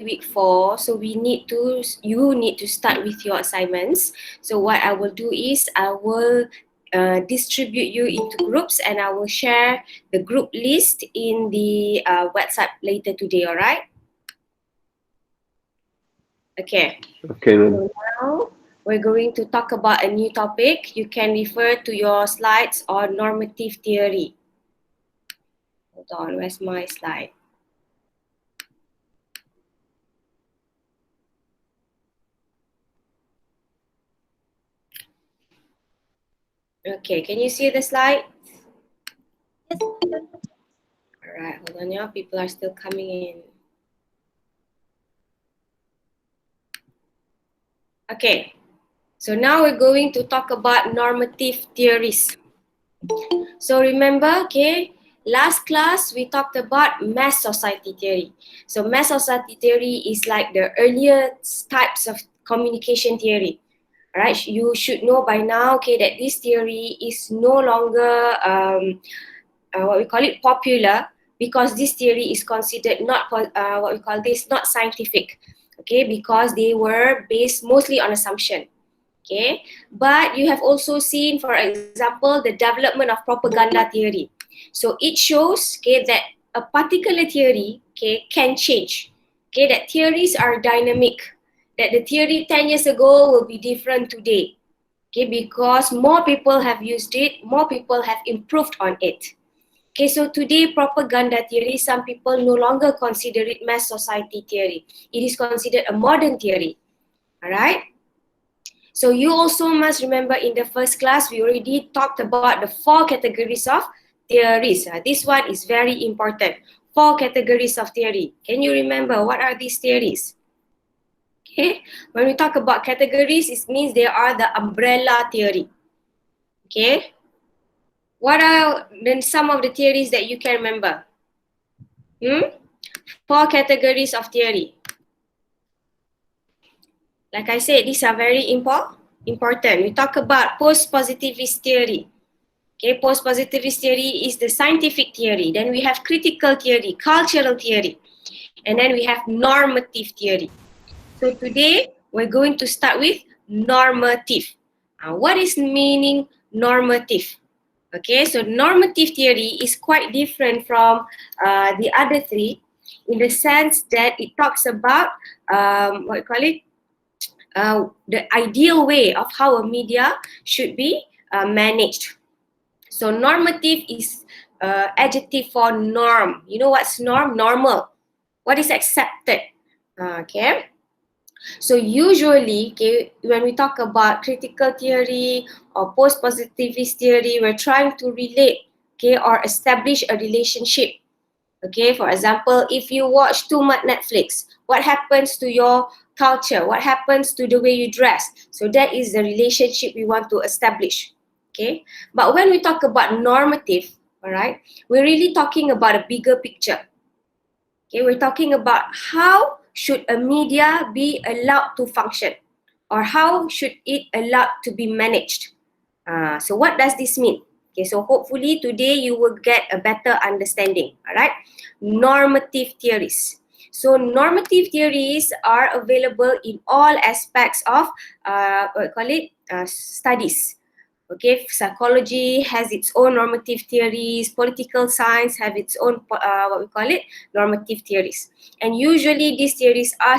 week 4, so you need to start with your assignments. So what I will do is I will distribute you into groups, and I will share the group list in the WhatsApp later today, all right? Okay. Okay, ma'am. So now we're going to talk about a new topic. You can refer to your slides on normative theory. Hold on, where's my slide? Okay, can you see the slide? All right, hold on, yeah. People are still coming in. Okay, so now we're going to talk about normative theories. So remember, okay, last class we talked about mass society theory. So mass society theory is like the earlier types of communication theory. All right, you should know by now, okay, that this theory is no longer what we call it popular, because this theory is considered not what we call this not scientific, okay, because they were based mostly on assumption. Okay, but you have also seen, for example, the development of propaganda theory. So it shows, okay, that a particular theory, okay, can change. Okay, that theories are dynamic. That the theory 10 years ago will be different today. Okay, because more people have used it, more people have improved on it. Okay, so today propaganda theory, some people no longer consider it mass society theory. It is considered a modern theory. All right. So you also must remember, in the first class, we already talked about the 4 categories of theories. This one is very important. 4 categories of theory. Can you remember what are these theories? Okay, when we talk about categories, it means they are the umbrella theory. Okay, what are then some of the theories that you can remember? 4 categories of theory. Like I said, these are very important. We talk about post-positivist theory. Okay, post-positivist theory is the scientific theory. Then we have critical theory, cultural theory, and then we have normative theory. So today we're going to start with normative. What is meaning normative? Okay, so normative theory is quite different from the other 3, in the sense that it talks about what you call it, the ideal way of how a media should be managed. So normative is adjective for norm. You know what's norm? Normal. What is accepted? Okay. So usually, okay, when we talk about critical theory or post-positivist theory, we're trying to relate, okay, or establish a relationship. Okay, for example, if you watch too much Netflix, what happens to your culture? What happens to the way you dress? So that is the relationship we want to establish. Okay, but when we talk about normative, all right, we're really talking about a bigger picture. Okay, we're talking about how should a media be allowed to function, or how should it allowed to be managed. So what does this mean? Okay, so hopefully today you will get a better understanding. All right, normative theories. So normative theories are available in all aspects of what we call it, studies. Okay, psychology has its own normative theories. Political science have its own what we call it, normative theories. And usually these theories are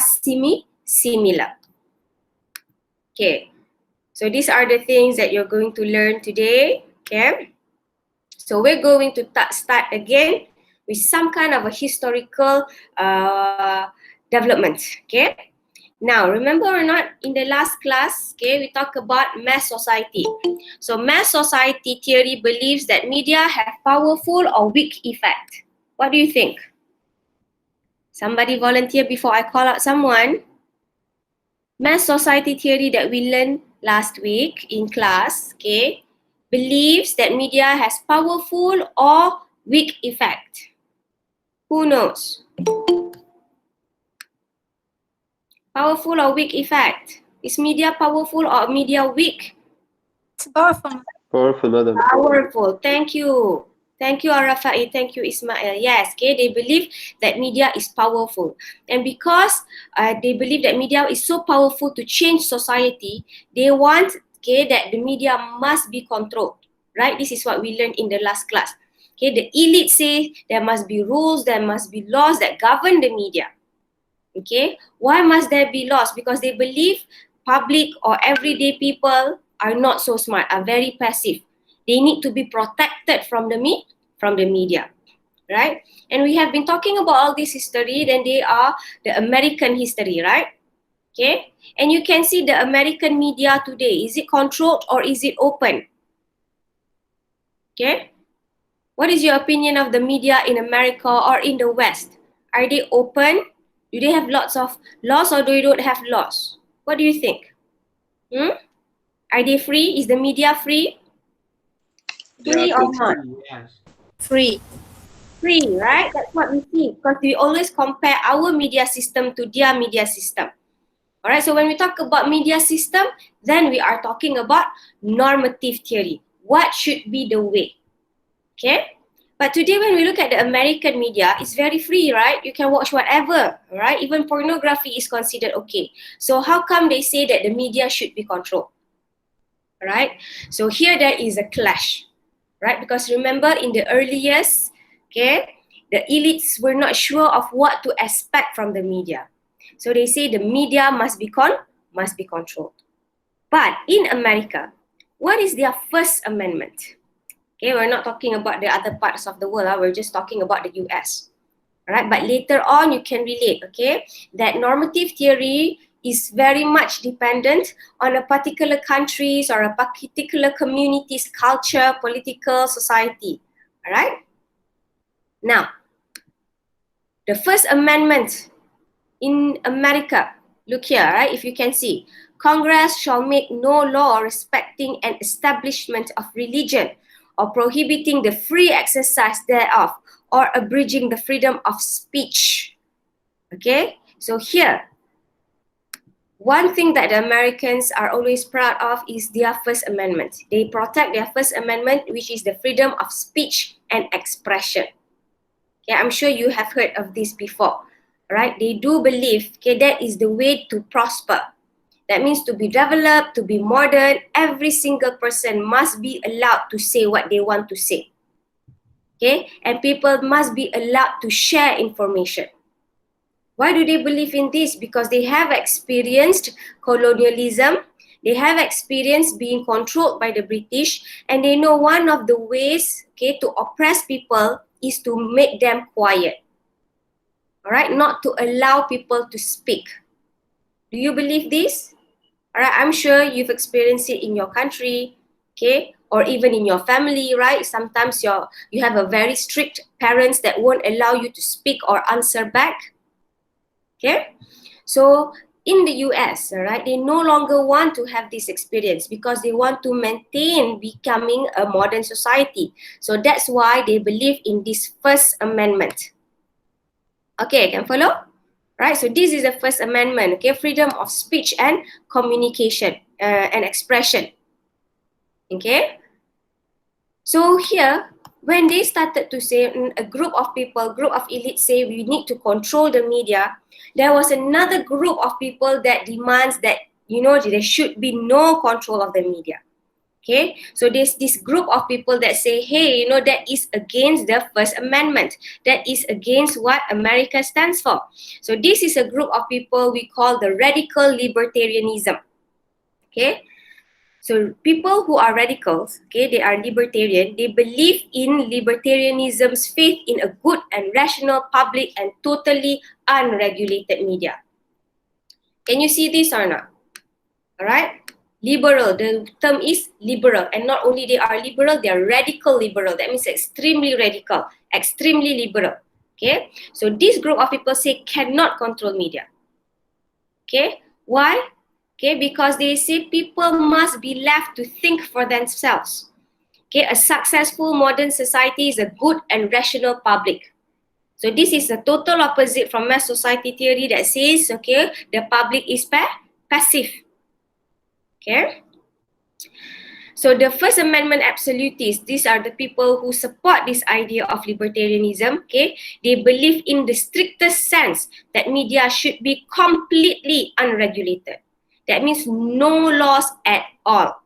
similar. Okay, so these are the things that you're going to learn today. Okay, so we're going to start again with some kind of a historical development. Okay, now remember or not, in the last class, okay, we talked about mass society. So mass society theory believes that media have powerful or weak effect. What do you think? Somebody volunteer before I call out someone. Mass society theory that we learned last week in class, okay, believes that media has powerful or weak effect. Who knows? Powerful or weak effect? Is media powerful or media weak? It's powerful. Powerful, madam. Powerful. Thank you. Thank you, Arafai. Thank you, Ismail. Yes, okay, they believe that media is powerful. And because they believe that media is so powerful to change society, they want, okay, that the media must be controlled, right? This is what we learned in the last class. Okay, the elite say there must be rules, there must be laws that govern the media. Okay, why must there be laws? Because they believe public or everyday people are not so smart, are very passive. They need to be protected from the media, right? And we have been talking about all this history, then they are the American history, right? Okay, and you can see the American media today. Is it controlled or is it open? Okay, what is your opinion of the media in America or in the West? Are they open? Do they have lots of laws or do they don't have laws? What do you think? Are they free? Is the media free? They are Free or too not? free, yes. Free. Free, right? That's what we see because we always compare our media system to their media system. All right, so when we talk about media system, then we are talking about normative theory. What should be the way? Okay? But today when we look at the American media, it's very free, right? You can watch whatever, right? Even pornography is considered okay. So how come they say that the media should be controlled? Right? So here there is a clash, right? Because remember in the early years, okay, the elites were not sure of what to expect from the media. So they say the media must be controlled. But in America, what is their First Amendment? Okay, we're not talking about the other parts of the world, we're just talking about the US. Right? But later on, you can relate, okay, that normative theory is very much dependent on a particular country's or a particular community's culture, political, society. All right? Now, the First Amendment in America, look here, right? If you can see, Congress shall make no law respecting an establishment of religion or prohibiting the free exercise thereof or abridging the freedom of speech. Okay, so here, one thing that the Americans are always proud of is their First Amendment. They protect their First Amendment, which is the freedom of speech and expression. Okay, I'm sure you have heard of this before, right? They do believe, okay, that is the way to prosper. That means to be developed, to be modern, every single person must be allowed to say what they want to say. Okay, and people must be allowed to share information. Why do they believe in this? Because they have experienced colonialism, they have experienced being controlled by the British, and they know one of the ways, okay, to oppress people is to make them quiet. All right, not to allow people to speak. Do you believe this? All right, I'm sure you've experienced it in your country, okay, or even in your family, right? Sometimes you have a very strict parents that won't allow you to speak or answer back. Okay, so in the US, right, they no longer want to have this experience because they want to maintain becoming a modern society. So that's why they believe in this First Amendment. Okay, can follow? Right, so this is the First Amendment, okay, freedom of speech and communication and expression. Okay, so here, when they started to say, a group of people, group of elites say we need to control the media, there was another group of people that demands that, you know, there should be no control of the media. Okay, so there's this group of people that say, hey, you know, that is against the First Amendment. That is against what America stands for. So this is a group of people we call the radical libertarianism. Okay, so people who are radicals, okay, they are libertarian, they believe in libertarianism's faith in a good and rational public and totally unregulated media. Can you see this or not? All right. Liberal, the term is liberal, and not only they are liberal, they are radical liberal. That means extremely radical, extremely liberal. Okay, so this group of people say cannot control media. Okay, why? Okay, because they say people must be left to think for themselves. Okay, a successful modern society is a good and rational public. So this is a total opposite from mass society theory that says, okay, the public is passive. Okay, So the First Amendment absolutists, these are the people who support this idea of libertarianism, okay? They believe in the strictest sense that media should be completely unregulated. That means no laws at all.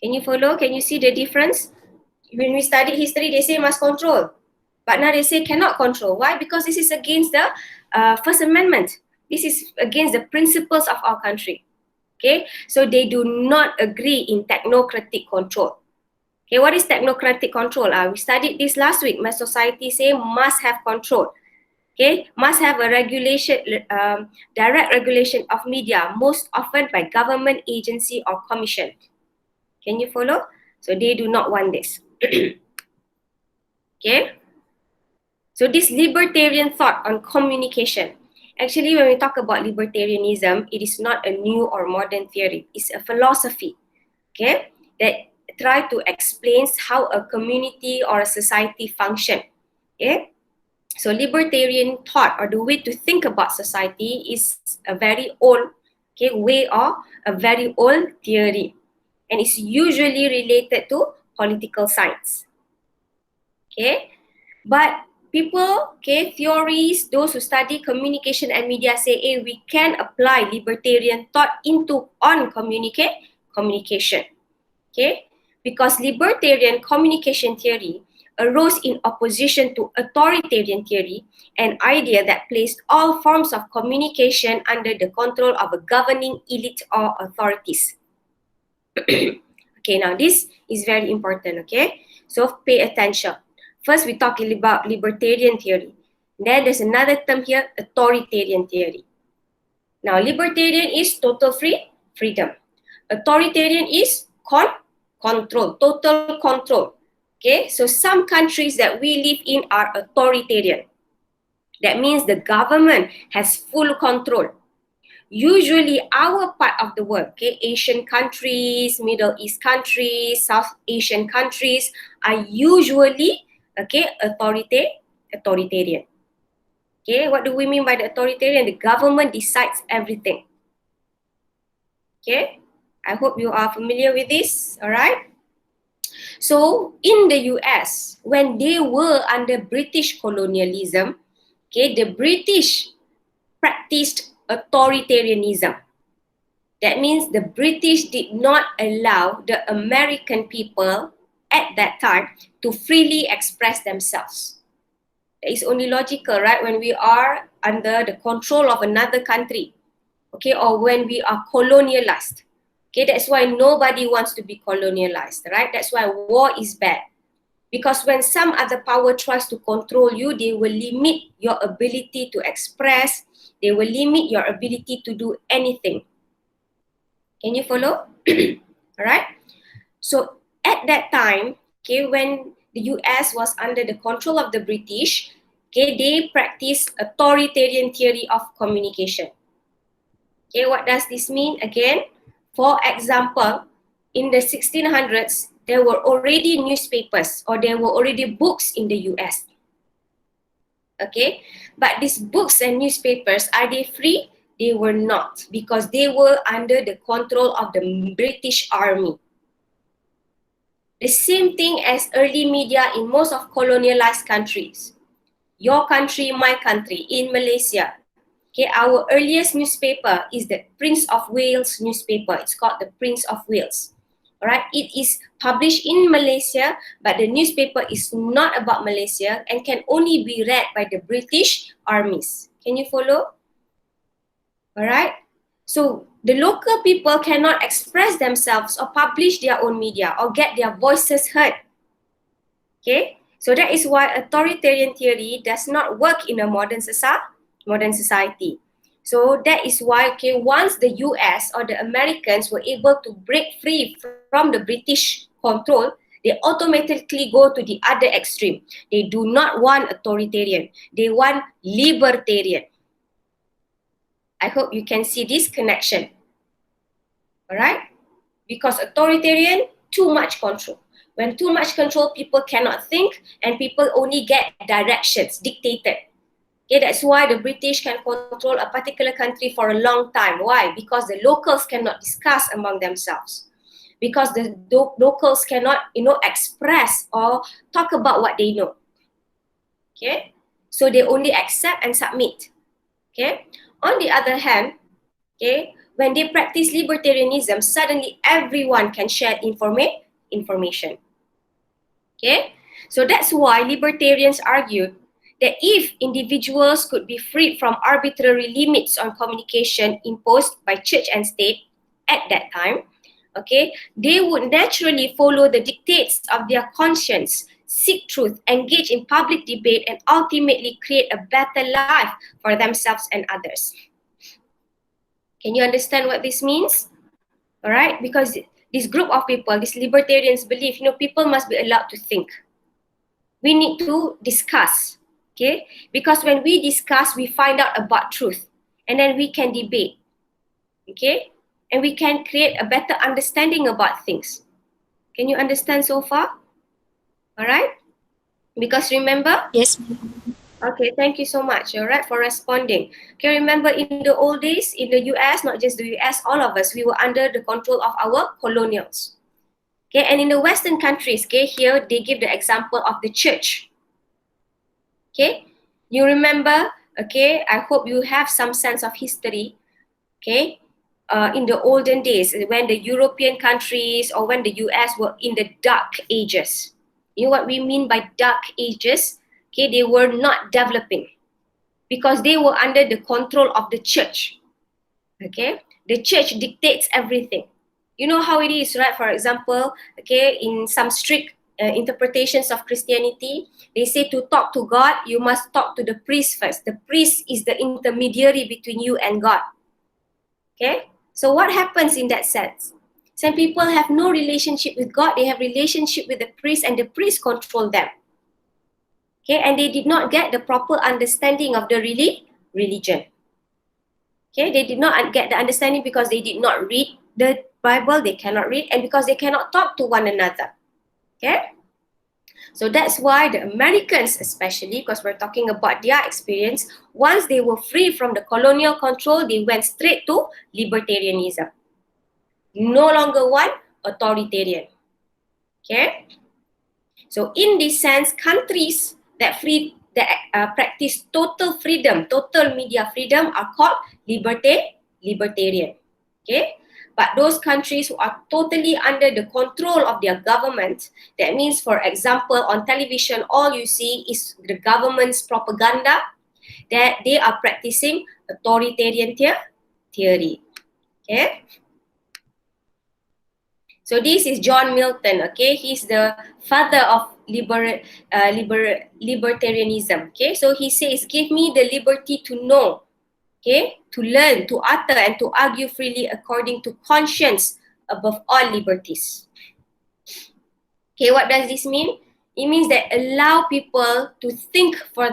Can you follow? Can you see the difference? When we studied history, they say must control. But now they say cannot control. Why? Because this is against the First Amendment. This is against the principles of our country. Okay, so they do not agree in technocratic control. Okay, what is technocratic control? We studied this last week. My society say must have control. Okay, must have a regulation, direct regulation of media, most often by government agency or commission. Can you follow? So they do not want this. Okay. So this libertarian thought on communication. Actually, when we talk about libertarianism, it is not a new or modern theory. It's a philosophy, okay, that try to explain how a community or a society function, okay. So libertarian thought, or the way to think about society, is a very old, okay, way, or a very old theory, and it's usually related to political science, okay. But people, okay, theories, those who study communication and media say, hey, we can apply libertarian thought on communication, okay? Because libertarian communication theory arose in opposition to authoritarian theory, an idea that placed all forms of communication under the control of a governing elite or authorities. Okay, now this is very important, okay? So pay attention. First, we're talking about libertarian theory. Then there's another term here, authoritarian theory. Now, libertarian is total freedom. Authoritarian is control, total control. Okay, so some countries that we live in are authoritarian. That means the government has full control. Usually our part of the world, okay, Asian countries, Middle East countries, South Asian countries are usually, okay, authoritarian. Okay, what do we mean by the authoritarian? The government decides everything. Okay, I hope you are familiar with this, all right? So in the US, when they were under British colonialism, okay, the British practiced authoritarianism. That means the British did not allow the American people at that time to freely express themselves. That is only logical, right? When we are under the control of another country, okay, or when we are colonialized. Okay, that's why nobody wants to be colonialized, right? That's why war is bad. Because when some other power tries to control you, they will limit your ability to express, they will limit your ability to do anything. Can you follow? All right. So at that time, okay, when the US was under the control of the British, okay, they practiced authoritarian theory of communication. Okay, what does this mean? Again, for example, in the 1600s, there were already newspapers or there were already books in the US. Okay, but these books and newspapers, are they free? They were not, because they were under the control of the British Army. The same thing as early media in most of colonialized countries. Your country, my country, in Malaysia. Okay, our earliest newspaper is the Prince of Wales newspaper. It's called the Prince of Wales. All right, it is published in Malaysia, but the newspaper is not about Malaysia and can only be read by the British armies. Can you follow? All right. So the local people cannot express themselves or publish their own media or get their voices heard. Okay. So that is why authoritarian theory does not work in a modern society. So that is why, okay, once the US or the Americans were able to break free from the British control, they automatically go to the other extreme. They do not want authoritarian. They want libertarian. I hope you can see this connection. All right? Because authoritarian, too much control. When too much control, people cannot think and people only get directions dictated. Okay, that's why the British can control a particular country for a long time. Why? Because the locals cannot discuss among themselves. because the locals cannot, express or talk about what they know. Okay, so they only accept and submit. Okay, on the other hand, okay, when they practice libertarianism, suddenly everyone can share information. Okay, so that's why libertarians argued that if individuals could be freed from arbitrary limits on communication imposed by church and state at that time, okay, they would naturally follow the dictates of their conscience, seek truth, engage in public debate, and ultimately create a better life for themselves and others. Can you understand what this means? All right, because this group of people, these libertarians believe, people must be allowed to think. We need to discuss, okay? Because when we discuss, we find out about truth, and then we can debate, okay? And we can create a better understanding about things. Can you understand so far? All right? Because remember? Yes. Okay, thank you so much, all right, for responding. Okay, remember in the old days, in the US, not just the US, all of us, we were under the control of our colonials. Okay, and in the Western countries, okay, here they give the example of the church. Okay, you remember, okay, I hope you have some sense of history, okay, in the olden days, when the European countries or when the US were in the dark ages. You know what we mean by dark ages? Okay, they were not developing because they were under the control of the church. Okay, the church dictates everything. You know how it is, right? For example, okay, in some strict interpretations of Christianity, they say to talk to God, you must talk to the priest first. The priest is the intermediary between you and God. Okay, so what happens in that sense? Some people have no relationship with God, they have relationship with the priest, and the priest control them. Okay, and they did not get the proper understanding of the religion. Okay, they did not get the understanding because they did not read the Bible, they cannot read, and because they cannot talk to one another. Okay, so that's why the Americans, especially because we're talking about their experience, once they were free from the colonial control, they went straight to libertarianism. No longer want authoritarian. Okay, so in this sense, countries that practice total freedom, total media freedom, are called libertarian. Okay, but those countries who are totally under the control of their government, that means, for example, on television, all you see is the government's propaganda, that they are practicing authoritarian theory. Okay. So this is John Milton, okay? He's the father of libertarianism, okay? So he says, give me the liberty to know, okay? To learn, to utter, and to argue freely according to conscience above all liberties. Okay, what does this mean? It means that allow people to think for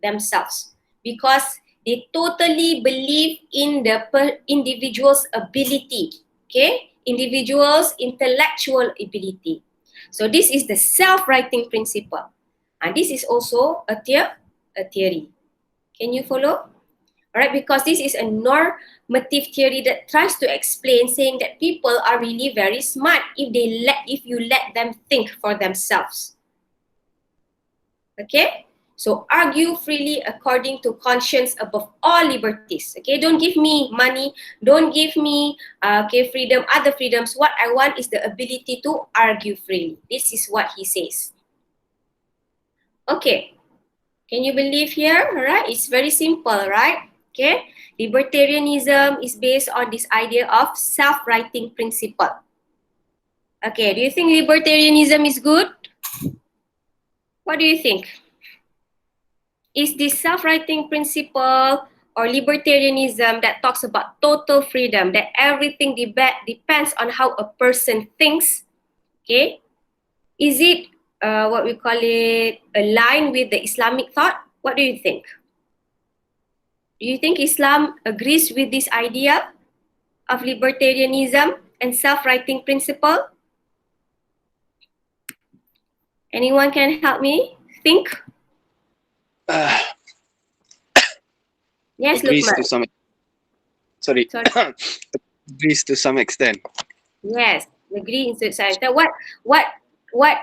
themselves because they totally believe in the individual's ability, okay? Individual's intellectual ability. So this is the self-writing principle. And this is also a theory. Can you follow? All right, because this is a normative theory that tries to explain, saying that people are really very smart if you let them think for themselves. Okay, so argue freely according to conscience above all liberties. Okay, don't give me money, don't give me freedom, other freedoms. What I want is the ability to argue freely. This is what he says. Okay, can you believe here? All right, it's very simple, right? Okay, libertarianism is based on this idea of self-writing principle. Okay, do you think libertarianism is good? What do you think? Is this self-writing principle or libertarianism that talks about total freedom, that everything depends on how a person thinks? Okay, is it what we call it aligned with the Islamic thought? What do you think? Do you think Islam agrees with this idea of libertarianism and self-writing principle? Anyone can help me think? Yes, Agrees Lukman. to some. Sorry. Sorry. Agrees to some extent. Yes, Agree in society. What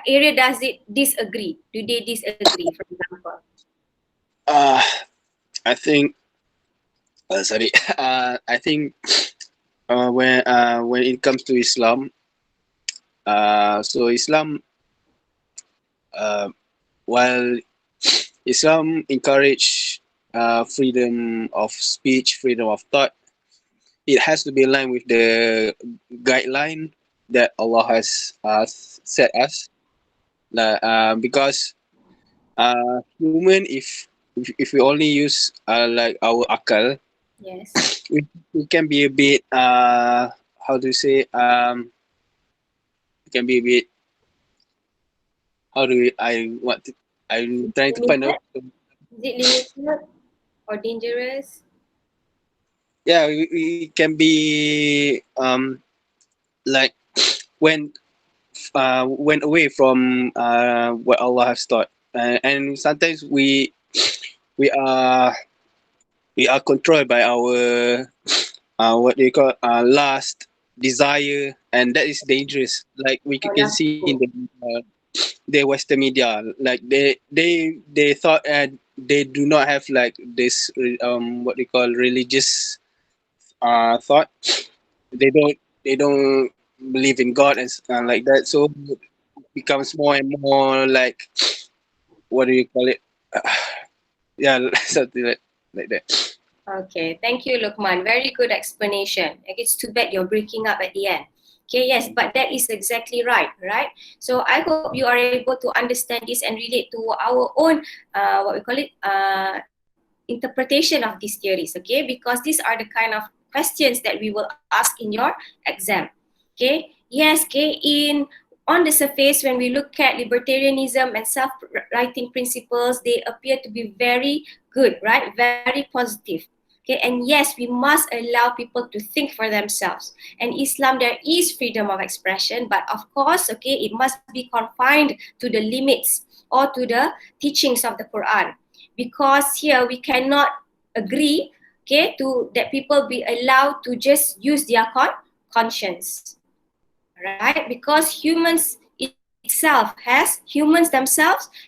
area does it disagree? Do they disagree, for example? Uh, I think. Sorry. I think when it comes to Islam, so Islam, uh, while Islam encourage freedom of speech, freedom of thought, it has to be in line with the guideline that Allah has set us. Because human, if we only use like our akal, Yes. we can be a bit how do you say it can be a bit how do we, I what to, I'm trying to find Limited? out. Is it limited or dangerous? Yeah, we can be like when went away from what Allah has taught, and sometimes we we are controlled by our what do you call lust, desire, and that is dangerous. Like we Or can see in nothing? the Western media, like they thought they do not have like this what they call religious thought. They don't believe in God and like that. So it becomes more and more like what do you call it? Yeah, something like that. Okay, thank you, Lukman. Very good explanation. It's too bad you're breaking up at the end. Okay, yes, but that is exactly right, right? So I hope you are able to understand this and relate to our own, what we call it, interpretation of these theories, okay? Because these are the kind of questions that we will ask in your exam, okay? Yes, okay, on the surface, when we look at libertarianism and self-writing principles, they appear to be very good, right? Very positive. Okay, and yes, we must allow people to think for themselves. And Islam, there is freedom of expression, but of course, okay, it must be confined to the limits or to the teachings of the Quran. Because here we cannot agree, okay, to that people be allowed to just use their conscience, right? Because humans themselves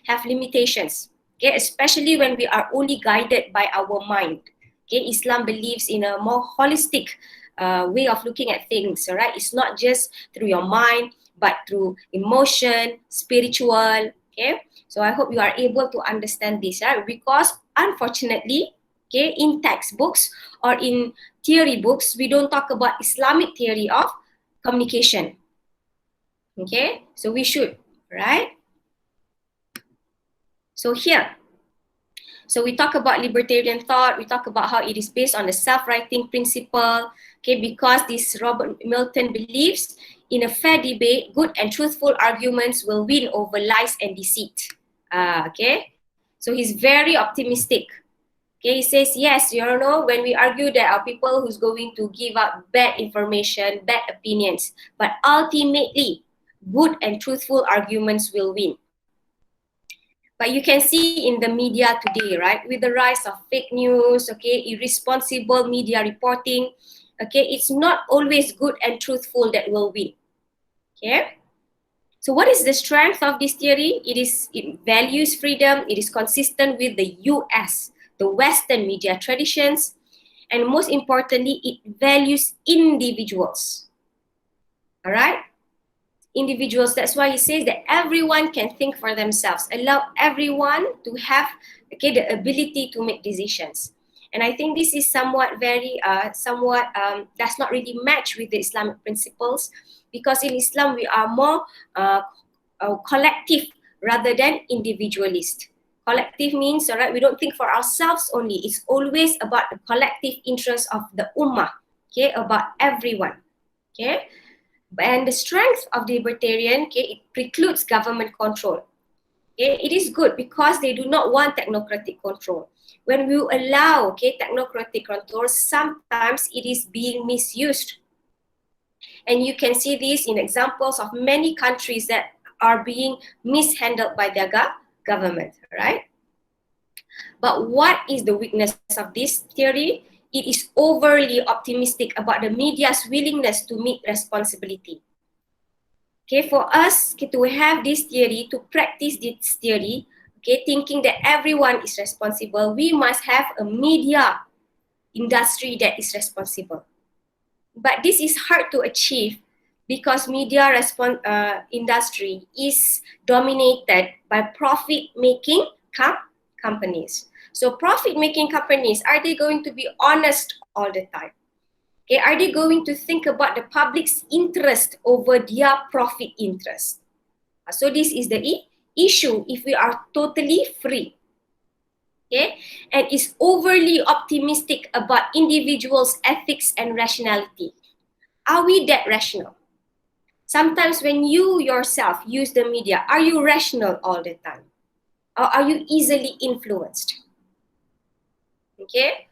have limitations, okay, especially when we are only guided by our mind. Okay, Islam believes in a more holistic way of looking at things, all right? It's not just through your mind, but through emotion, spiritual, okay? So I hope you are able to understand this, right? Because unfortunately, okay, in textbooks or in theory books, we don't talk about Islamic theory of communication. Okay, so we should, right? So here, so we talk about libertarian thought, we talk about how it is based on the self-writing principle, okay, because this Robert Milton believes in a fair debate, good and truthful arguments will win over lies and deceit. Okay, so he's very optimistic. Okay, he says, yes, you know, when we argue, there are people who's going to give out bad information, bad opinions, but ultimately, good and truthful arguments will win. But you can see in the media today, right, with the rise of fake news, okay, irresponsible media reporting, okay, it's not always good and truthful that will win. Okay? So what is the strength of this theory? It values freedom, it is consistent with the US, the Western media traditions, and most importantly, it values individuals. All right? Individuals. That's why he says that everyone can think for themselves. Allow everyone to have, okay, the ability to make decisions. And I think this is somewhat does not really match with the Islamic principles, because in Islam we are more collective rather than individualist. Collective means, all right, we don't think for ourselves only. It's always about the collective interest of the ummah, okay, about everyone, okay. And the strength of the libertarian, okay, it precludes government control. Okay, it is good because they do not want technocratic control. When we allow, okay, technocratic control, sometimes it is being misused. And you can see this in examples of many countries that are being mishandled by their government, right? But what is the weakness of this theory? It is overly optimistic about the media's willingness to meet responsibility. Okay, for us to have this theory, to practice this theory, okay, thinking that everyone is responsible, we must have a media industry that is responsible. But this is hard to achieve because media industry is dominated by profit-making companies. So profit-making companies, are they going to be honest all the time? Okay, are they going to think about the public's interest over their profit interest? So this is the issue if we are totally free. Okay, and is overly optimistic about individuals' ethics and rationality. Are we that rational? Sometimes when you yourself use the media, are you rational all the time? Or are you easily influenced? Okay?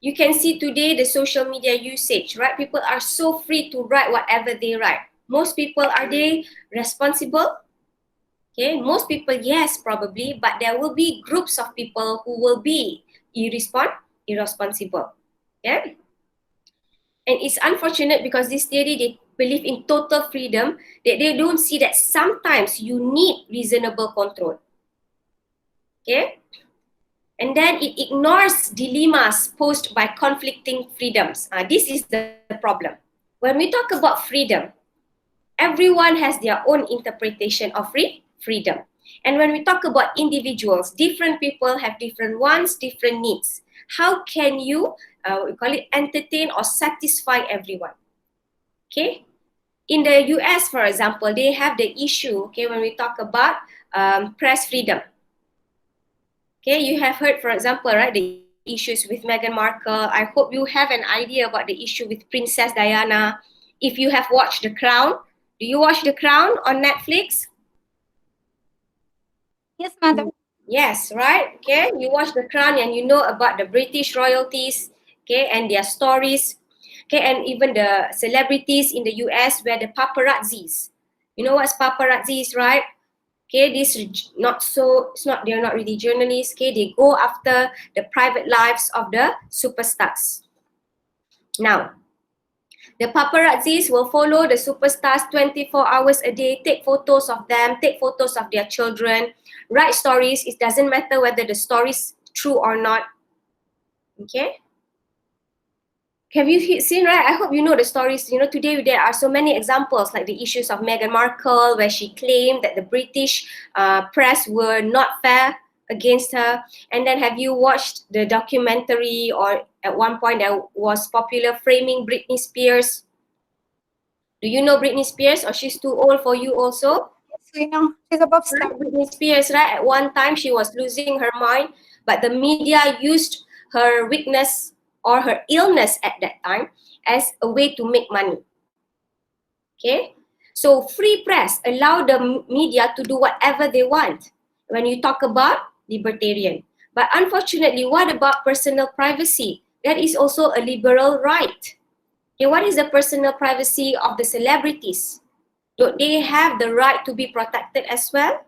You can see today the social media usage, right? People are so free to write whatever they write. Most people, are they responsible? Okay, most people, yes, probably, but there will be groups of people who will be irresponsible. Yeah? And it's unfortunate because this theory, they believe in total freedom, that they don't see that sometimes you need reasonable control. Okay? And then it ignores dilemmas posed by conflicting freedoms. This is the problem. When we talk about freedom, everyone has their own interpretation of freedom. And when we talk about individuals, different people have different wants, different needs. How can you, we call it, entertain or satisfy everyone? Okay? In the US, for example, they have the issue, okay, when we talk about press freedom. Okay, you have heard, for example, right, the issues with Meghan Markle. I hope you have an idea about the issue with Princess Diana. If you have watched The Crown, do you watch The Crown on Netflix? Yes, madam. Yes, right? Okay, you watch The Crown and you know about the British royalties, okay, and their stories, okay, and even the celebrities in the US where the paparazzis. You know what's paparazzis, right? Okay, this not so, it's not, they're not really journalists, okay, they go after the private lives of the superstars. Now, the paparazzis will follow the superstars 24 hours a day, take photos of them, take photos of their children, write stories. It doesn't matter whether the story is true or not. Okay? Have you seen, right? I hope you know the stories. You know, today there are so many examples like the issues of Meghan Markle where she claimed that the British press were not fair against her. And then have you watched the documentary, or at one point there was popular, Framing Britney Spears? Do you know Britney Spears, or she's too old for you also? Yes, we know. She's a pop star. Britney Spears, right? At one time, she was losing her mind, but the media used her weakness or her illness at that time as a way to make money. Okay? So free press allow the media to do whatever they want when you talk about libertarian. But unfortunately, what about personal privacy? That is also a liberal right. Okay, what is the personal privacy of the celebrities? Do they have the right to be protected as well?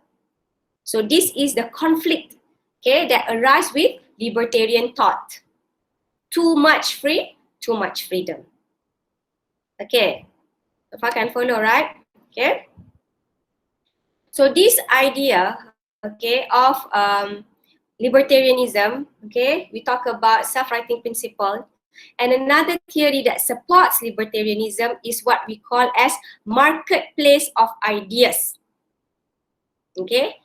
So this is the conflict, okay, that arises with libertarian thought. Too much free, too much freedom. Okay, if I can follow, right? Okay. So this idea, okay, of libertarianism, okay, we talk about self-writing principle. And another theory that supports libertarianism is what we call as marketplace of ideas. Okay,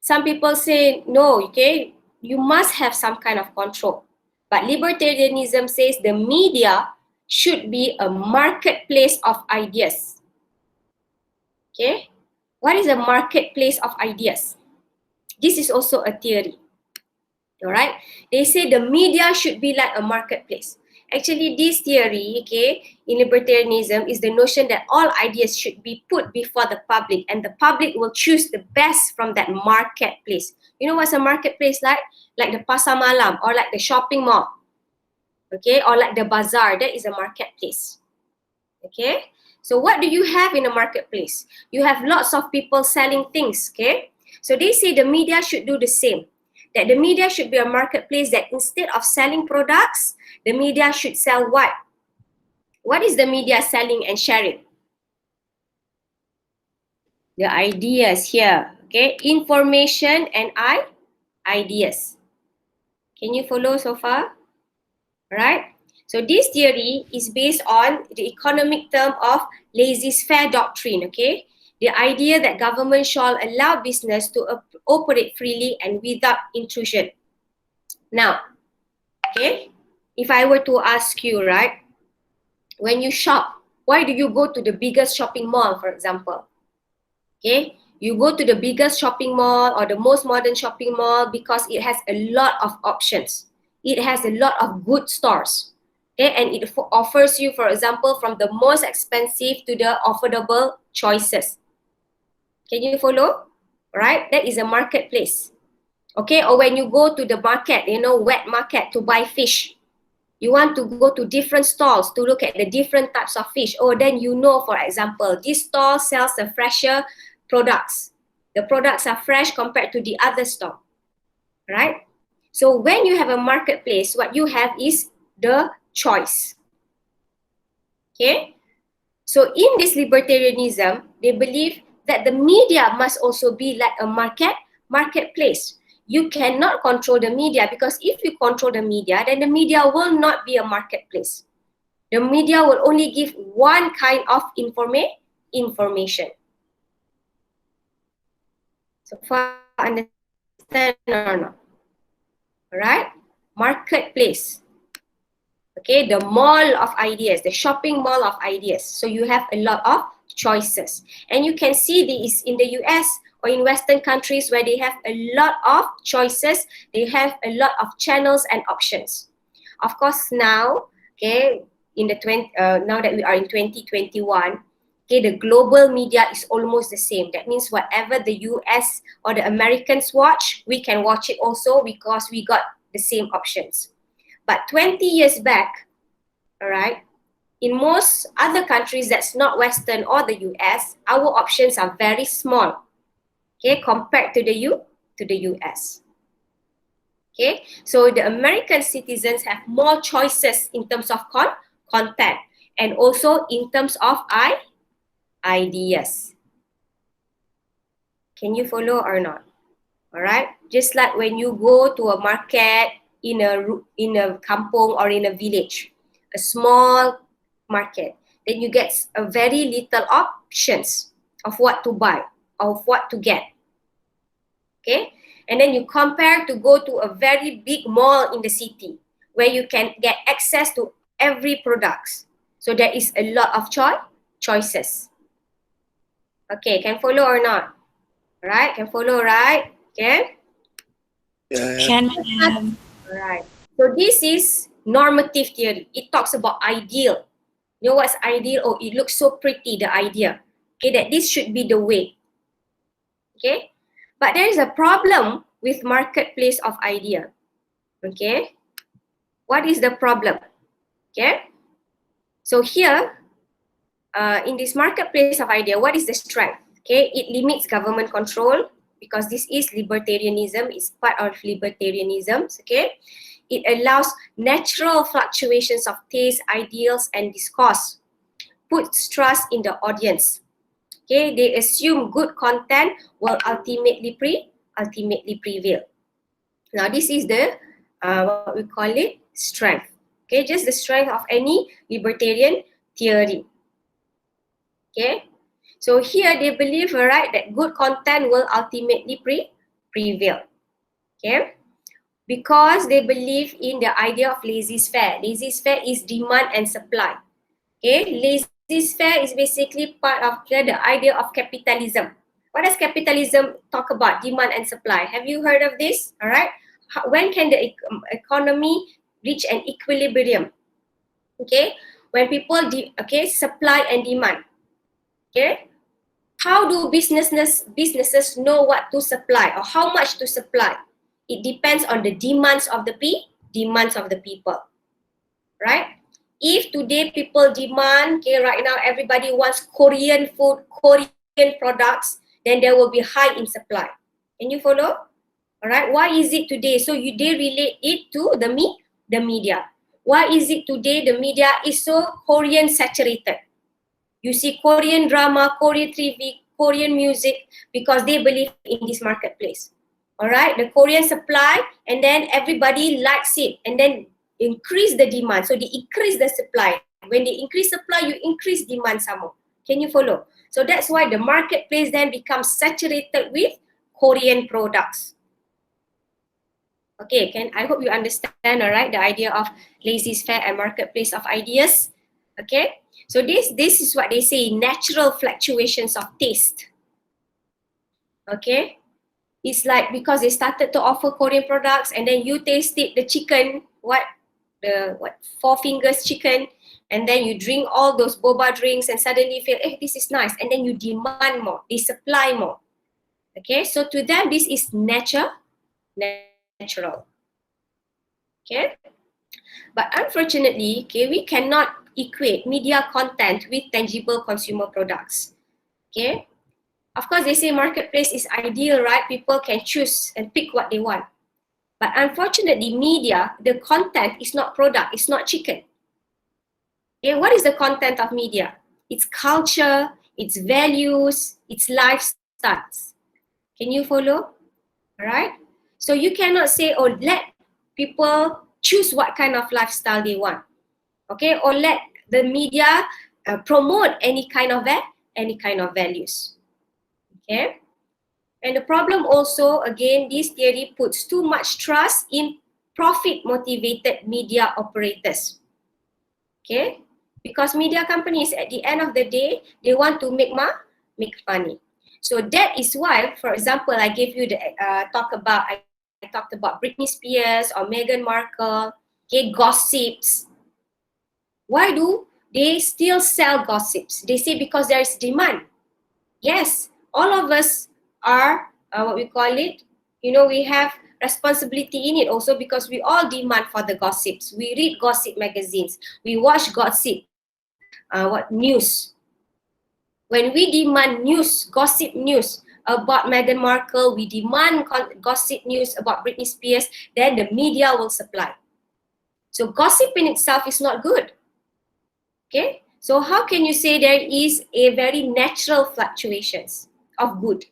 some people say no, okay, you must have some kind of control. But libertarianism says the media should be a marketplace of ideas. Okay, what is a marketplace of ideas? This is also a theory. All right, they say the media should be like a marketplace. Actually, this theory, okay, in libertarianism is the notion that all ideas should be put before the public and the public will choose the best from that marketplace. You know what's a marketplace like? Like the pasar malam or like the shopping mall, okay, or like the bazaar. That is a marketplace. Okay, so what do you have in a marketplace? You have lots of people selling things, okay? So they say the media should do the same. That the media should be a marketplace that instead of selling products, the media should sell what? What is the media selling and sharing? The ideas here, okay? Information and ideas. Can you follow so far? Right? So this theory is based on the economic term of laissez-faire doctrine, okay? The idea that government shall allow business to operate freely and without intrusion. Now, okay, if I were to ask you, right, when you shop, why do you go to the biggest shopping mall, for example? Okay, you go to the biggest shopping mall or the most modern shopping mall because it has a lot of options. It has a lot of good stores. Okay, and it offers you, for example, from the most expensive to the affordable choices. Can you follow? Right? That is a marketplace. Okay, or when you go to the market, you know, wet market to buy fish. You want to go to different stalls to look at the different types of fish. Or then you know, for example, this stall sells the fresher products. The products are fresh compared to the other stall, right? So when you have a marketplace, what you have is the choice. Okay? So in this libertarianism, they believe that the media must also be like a marketplace. You cannot control the media because if you control the media, then the media will not be a marketplace. The media will only give one kind of information. So far, understand or not? Alright? Marketplace. Okay, the mall of ideas, the shopping mall of ideas. So you have a lot of choices. And you can see this in the US or in Western countries where they have a lot of choices. They have a lot of channels and options. Of course, now, okay, now that we are in 2021, okay, the global media is almost the same. That means whatever the US or the Americans watch, we can watch it also because we got the same options. But 20 years back, all right, in most other countries that's not Western or the US, our options are very small, okay, compared to the US. Okay, so the American citizens have more choices in terms of content and also in terms of ideas. Can you follow or not? All right, just like when you go to a market in a kampong or in a village, a small market, then you get a very little options of what to buy, of what to get. Okay, and then you compare to go to a very big mall in the city where you can get access to every products. So there is a lot of choices. Okay, can follow or not? All right, can follow, right? Okay. Can madam. Alright. So this is normative theory. It talks about ideal. You know what's ideal? Oh, it looks so pretty, the idea. Okay, that this should be the way. Okay. But there is a problem with marketplace of idea. Okay. What is the problem? Okay. So here, in this marketplace of idea, what is the strength? Okay, it limits government control because this is libertarianism. It's part of libertarianism. Okay. It allows natural fluctuations of taste, ideals, and discourse. Puts trust in the audience. Okay, they assume good content will ultimately prevail. Now, this is the what we call it strength. Okay, just the strength of any libertarian theory. Okay, so here they believe, right, that good content will ultimately prevail. Okay. Because they believe in the idea of laissez-faire. Laissez-faire is demand and supply. Okay, laissez-faire is basically part of the idea of capitalism. What does capitalism talk about? Demand and supply. Have you heard of this? All right. When can the economy reach an equilibrium? Okay, when people supply and demand. Okay, how do businesses know what to supply or how much to supply? It depends on the demands of the people, right? If today people demand, okay, right now everybody wants Korean food, Korean products, then there will be high in supply. Can you follow? All right. Why is it today? So they relate it to the media. Why is it today the media is so Korean saturated? You see Korean drama, Korean TV, Korean music because they believe in this marketplace. All right, the Korean supply, and then everybody likes it, and then increase the demand. So they increase the supply. When they increase supply, you increase demand some more. Can you follow? So that's why the marketplace then becomes saturated with Korean products. Okay, I hope you understand, all right, the idea of laissez faire and marketplace of ideas. Okay, so this is what they say, natural fluctuations of taste. Okay, it's like because they started to offer Korean products, and then you tasted the chicken, four fingers chicken, and then you drink all those boba drinks, and suddenly you feel, this is nice, and then you demand more, they supply more. Okay, so to them this is natural. Okay, but unfortunately, okay, we cannot equate media content with tangible consumer products. Okay, of course they say marketplace is ideal, right? People can choose and pick what they want. But unfortunately, media, the content is not product, it's not chicken. Okay, what is the content of media? It's culture, it's values, it's lifestyles. Can you follow? All right. So you cannot say, let people choose what kind of lifestyle they want. Okay, or let the media promote any kind of values. Okay. And the problem also, again, this theory puts too much trust in profit-motivated media operators. Okay, because media companies, at the end of the day, they want to make money. So that is why, for example, I gave you the I talked about Britney Spears or Meghan Markle, okay, gossips. Why do they still sell gossips? They say because there is demand. Yes, all of us are what we call it, we have responsibility in it also, because we all demand for the gossips. We read gossip magazines, we watch gossip news. When we demand news, gossip news about Meghan Markle, we demand gossip news about Britney Spears, then the media will supply. So gossip in itself is not good. Okay, so how can you say there is a very natural fluctuations of good?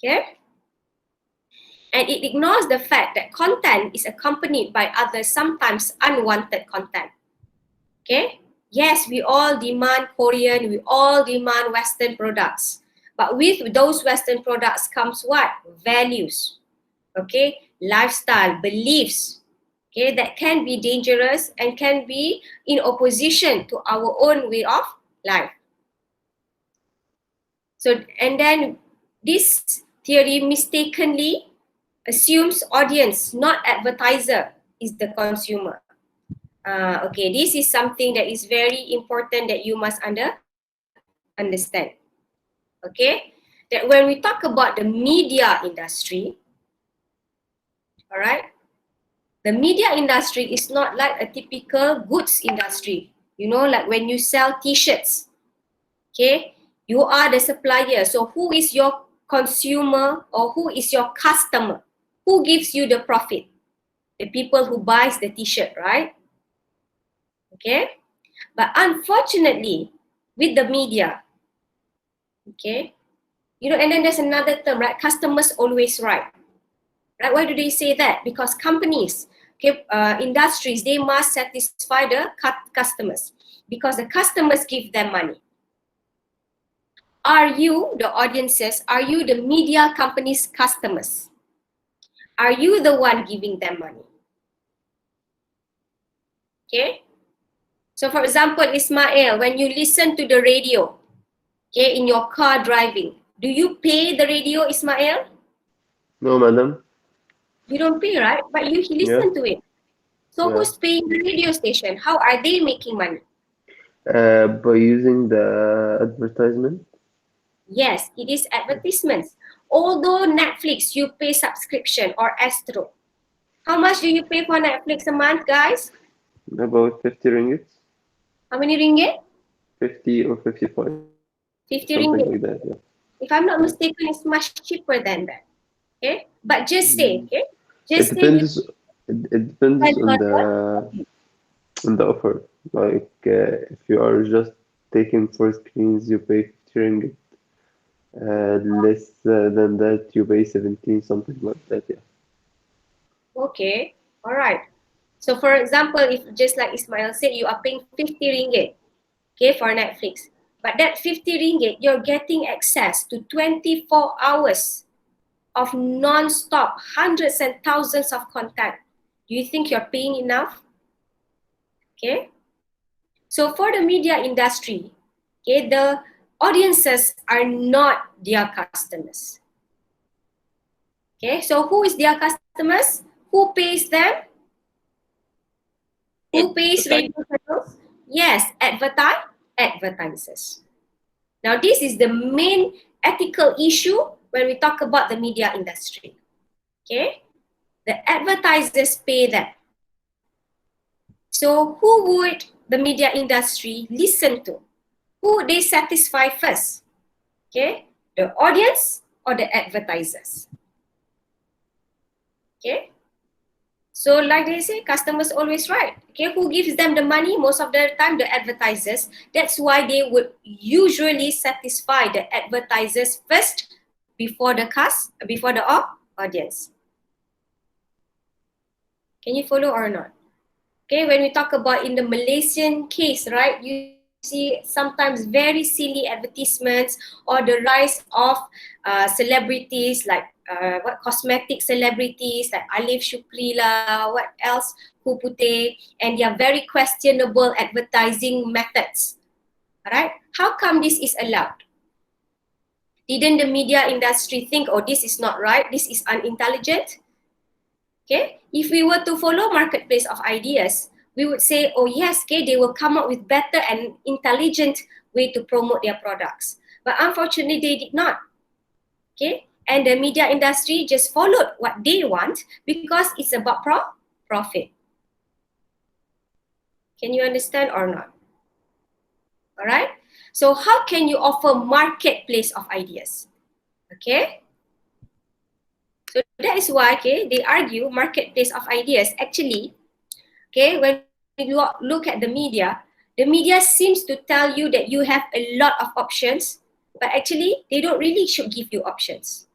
Okay, and it ignores the fact that content is accompanied by other sometimes unwanted content. Okay, yes, we all demand Korean, we all demand Western products, but with those Western products comes what? Values, okay, lifestyle, beliefs, okay, that can be dangerous and can be in opposition to our own way of life. So, and then this theory mistakenly assumes audience, not advertiser, is the consumer. Okay, this is something that is very important that you must understand. Okay, that when we talk about the media industry, all right, the media industry is not like a typical goods industry. Like when you sell t-shirts, okay, you are the supplier. So who is your consumer or who is your customer? Who gives you the profit? The people who buys the t-shirt, right? Okay, but unfortunately, with the media, okay, and then there's another term, right? Customers always right. Right? Why do they say that? Because companies, okay, industries, they must satisfy the customers because the customers give them money. Are you, the audiences, are you the media company's customers? Are you the one giving them money? Okay. So for example, Ismail, when you listen to the radio, okay, in your car driving, do you pay the radio, Ismail? No, madam. You don't pay, right? But you listen to it. So who's paying the radio station? How are they making money? By using the advertisement. Yes, it is advertisements. Although Netflix, you pay subscription or Astro. How much do you pay for Netflix a month, guys? About 50 ringgits. How many ringgit? 50 or 55. 50 something ringgit. like that, yeah. If I'm not mistaken, it's much cheaper than that. Okay, but just say, okay, just it depends. It depends on the offer. Like if you are just taking 4 screens, you pay 50 ringgit. Less than that, you pay 17, something like that. Yeah. Okay, all right. So for example, if just like Ismail said, you are paying 50 ringgit, okay, for Netflix. But that 50 ringgit, you're getting access to 24 hours of non-stop, hundreds and thousands of content. Do you think you're paying enough? Okay. So for the media industry, okay, the audiences are not their customers. Okay, so who is their customers? Who pays them? Who pays radio channels? Yes, advertisers. Now, this is the main ethical issue when we talk about the media industry. Okay, the advertisers pay them. So, who would the media industry listen to? Who would they satisfy first? Okay, the audience or the advertisers? Okay. So like they say, customers always right. Okay, who gives them the money? Most of the time, the advertisers. That's why they would usually satisfy the advertisers first before the audience. Can you follow or not? Okay, when we talk about in the Malaysian case, right, you see sometimes very silly advertisements or the rise of celebrities like cosmetic celebrities like Alif Shukri lah, what else, Putih, and their very questionable advertising methods. Alright, how come this is allowed? Didn't the media industry think, oh, this is not right, this is unintelligent? Okay, if we were to follow marketplace of ideas, we would say, oh yes, okay, they will come up with better and intelligent way to promote their products. But unfortunately, they did not. Okay, and the media industry just followed what they want because it's about profit. Can you understand or not? All right. So how can you offer marketplace of ideas? Okay. So that is why, okay, they argue marketplace of ideas. Actually, okay, when you look at the media seems to tell you that you have a lot of options, but actually they don't really should give you options.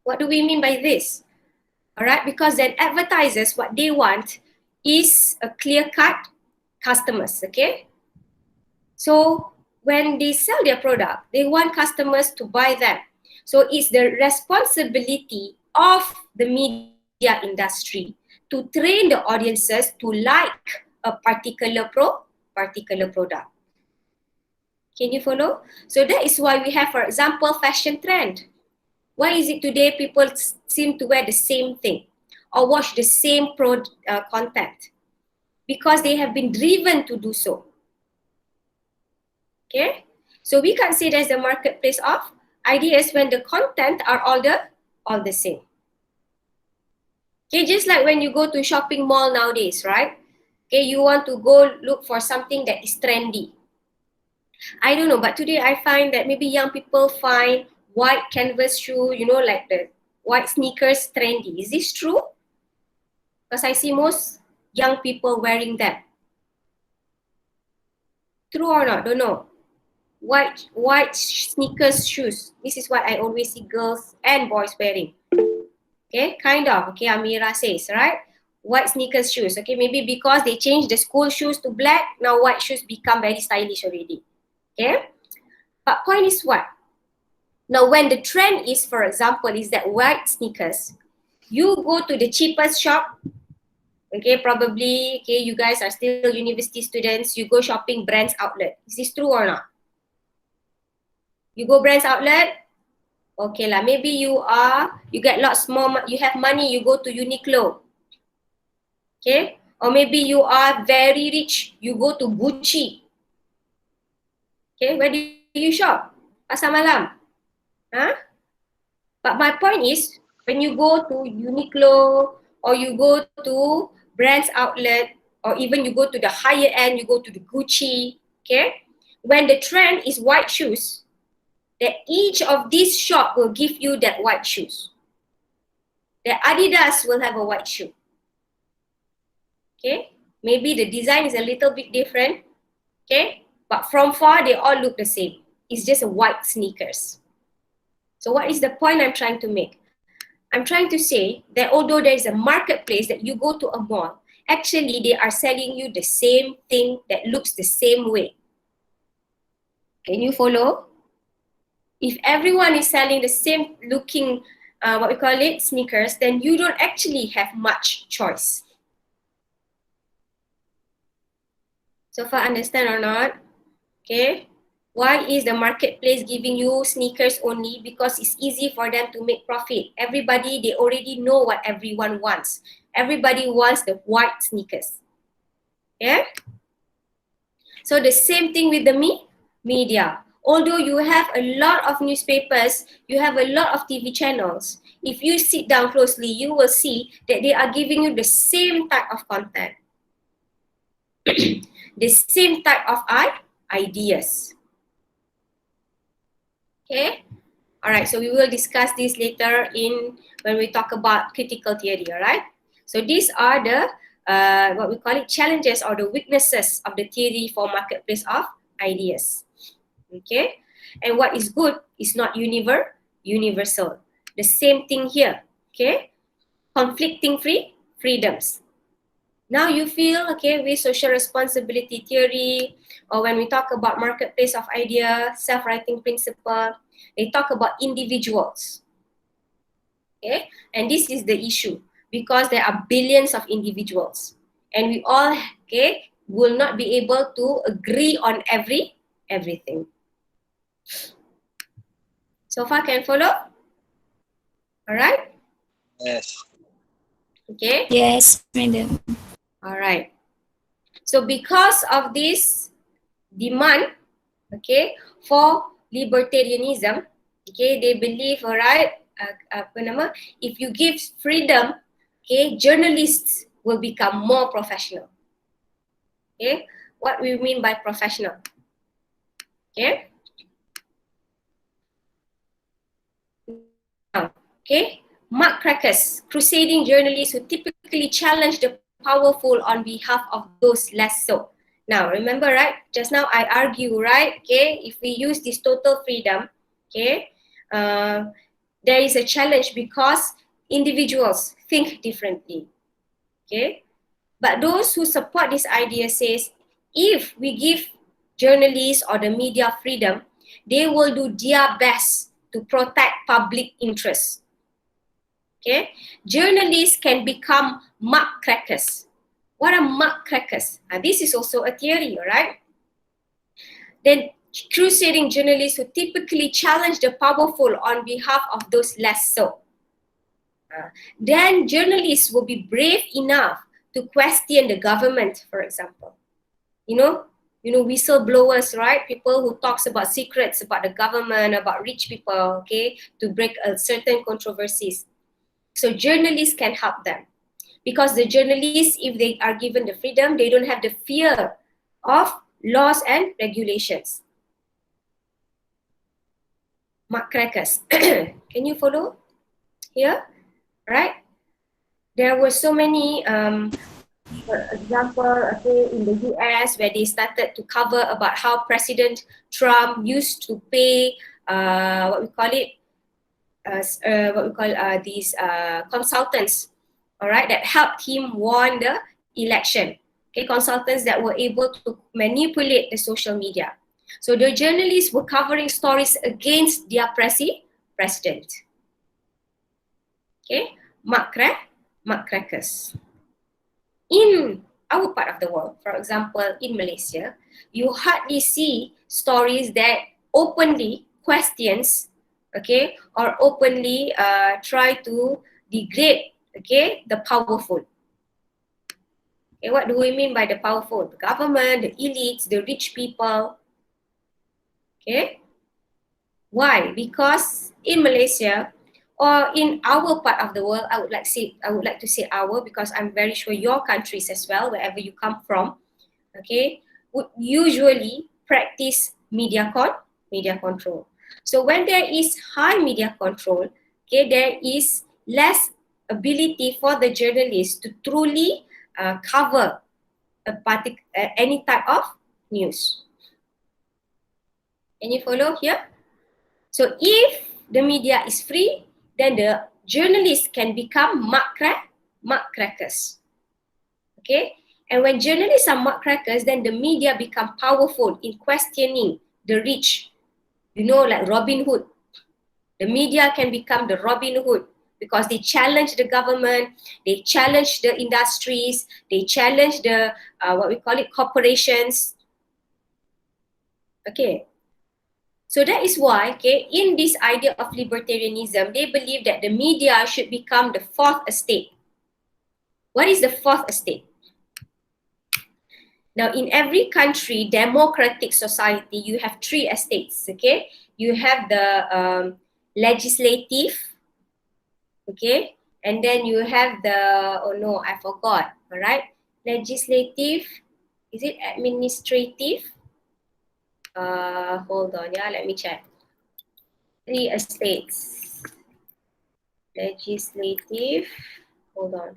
What do we mean by this? All right, because then advertisers, what they want is a clear-cut customers, okay? So when they sell their product, they want customers to buy them. So it's the responsibility of the media industry to train the audiences to like a particular product. Can you follow? So that is why we have, for example, fashion trend. Why is it today people seem to wear the same thing or watch the same content? Because they have been driven to do so. Okay, so we can say there's a marketplace of ideas when the content are all the same. Okay, just like when you go to shopping mall nowadays, right? Okay, you want to go look for something that is trendy. I don't know, but today I find that maybe young people find white canvas shoe, you know, like the white sneakers trendy. Is this true? Because I see most young people wearing them. True or not? Don't know. White sneakers shoes. This is what I always see girls and boys wearing. Okay, kind of. Okay, Amira says, right? White sneakers shoes. Okay, maybe because they changed the school shoes to black, now white shoes become very stylish already. Okay, but point is what? Now, when the trend is, for example, is that white sneakers, you go to the cheapest shop. Okay, probably, okay, you guys are still university students. You go shopping brands outlet. Is this true or not? You go brands outlet, okay lah, maybe you get lots more, you have money, you go to Uniqlo. Okay, or maybe you are very rich, you go to Gucci. Okay, where do you shop? Pasar malam. Huh? But my point is, when you go to Uniqlo or you go to brands outlet or even you go to the higher end, you go to the Gucci, okay? When the trend is white shoes, that each of these shop will give you that white shoes. The Adidas will have a white shoe. Okay, maybe the design is a little bit different, okay? But from far, they all look the same. It's just a white sneakers. So what is the point I'm trying to make? I'm trying to say that although there is a marketplace that you go to a mall, actually they are selling you the same thing that looks the same way. Can you follow? If everyone is selling the same looking, what we call it, sneakers, then you don't actually have much choice. So far, understand or not? Okay. Why is the marketplace giving you sneakers only? Because it's easy for them to make profit. Everybody, they already know what everyone wants. Everybody wants the white sneakers. Yeah? So the same thing with the media. Although you have a lot of newspapers, you have a lot of TV channels, if you sit down closely, you will see that they are giving you the same type of content. The same type of ideas. Okay? Alright, so we will discuss this later when we talk about critical theory, alright? So these are the, what we call it, challenges or the weaknesses of the theory for marketplace of ideas. Okay? And what is good is not universal. The same thing here, okay? Conflicting freedoms. Now you feel, okay, with social responsibility theory, or when we talk about marketplace of idea, self-writing principle, they talk about individuals. Okay, and this is the issue because there are billions of individuals, and we all, okay, will not be able to agree on everything. So far, can follow? All right. Yes. Okay. Yes, madam. All right. So because of this demand, okay, for libertarianism, okay, they believe, all right, if you give freedom, okay, journalists will become more professional. Okay, what we mean by professional? Okay. Now, okay, Mark crackers, crusading journalists who typically challenge the powerful on behalf of those less so. Now, remember, right? Just now I argue, right? Okay, if we use this total freedom, okay, there is a challenge because individuals think differently. Okay, but those who support this idea says if we give journalists or the media freedom, they will do their best to protect public interest. Okay, journalists can become mark crackers. What are mark crackers? This is also a theory, right? Then crusading journalists who typically challenge the powerful on behalf of those less so. Then journalists will be brave enough to question the government, for example. You know, whistleblowers, right? People who talks about secrets about the government, about rich people, okay, to break certain controversies. So journalists can help them because the journalists, if they are given the freedom, they don't have the fear of laws and regulations. Mark crackers. Can you follow here? Right? There were so many, for example, okay, in the US where they started to cover about how President Trump used to pay, these consultants, all right, that helped him won the election. Okay, consultants that were able to manipulate the social media. So the journalists were covering stories against their president. Okay, mark crackers. In our part of the world, for example, in Malaysia, you hardly see stories that openly questions, okay, or openly try to degrade, okay, the powerful. Okay, what do we mean by the powerful? The government, the elites, the rich people. Okay, why? Because in Malaysia or in our part of the world, I would like to say our, because I'm very sure your countries as well, wherever you come from, okay, would usually practice media control. So when there is high media control, okay, there is less ability for the journalists to truly cover any type of news. Can you follow here? So if the media is free, then the journalists can become mark-crackers. Okay? And when journalists are mark-crackers, then the media become powerful in questioning the rich. You know, like Robin Hood. The media can become the Robin Hood because they challenge the government, they challenge the industries, they challenge the, what we call it, corporations. Okay. So that is why, okay, in this idea of libertarianism, they believe that the media should become the fourth estate. What is the fourth estate? Now, in every country, democratic society, you have three estates, okay? You have the legislative, okay? And then you have the, oh no, I forgot, all right? Legislative, is it administrative? Hold on, yeah, let me check. Three estates. Legislative, hold on.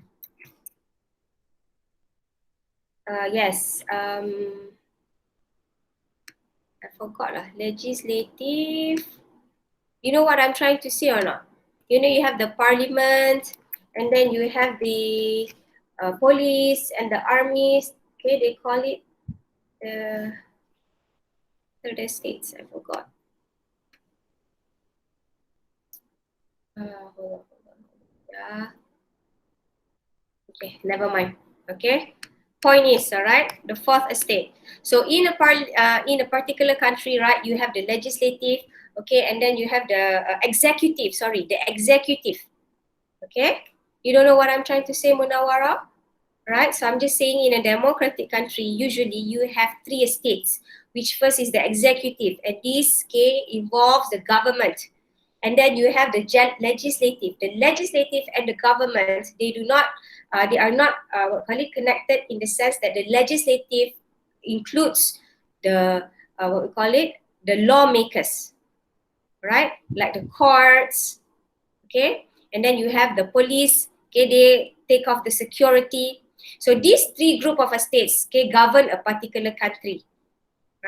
Yes, I forgot lah. Legislative. You know what I'm trying to say or not? You know, you have the parliament, and then you have the police and the armies. Okay, they call it the third estates. I forgot. Hold on. Yeah. Okay, never mind. Okay. Point is, all right, the fourth estate. So in a particular country, right, you have the legislative, okay, and then you have the executive. Sorry, the executive. Okay, you don't know what I'm trying to say, Munawara, right? So I'm just saying, in a democratic country, usually you have three estates, which first is the executive, and this involves the government. And then you have the legislative. The legislative and the government, they are not connected in the sense that the legislative includes the, the lawmakers, right? Like the courts, okay? And then you have the police, okay, they take off the security. So these three group of estates, okay, govern a particular country,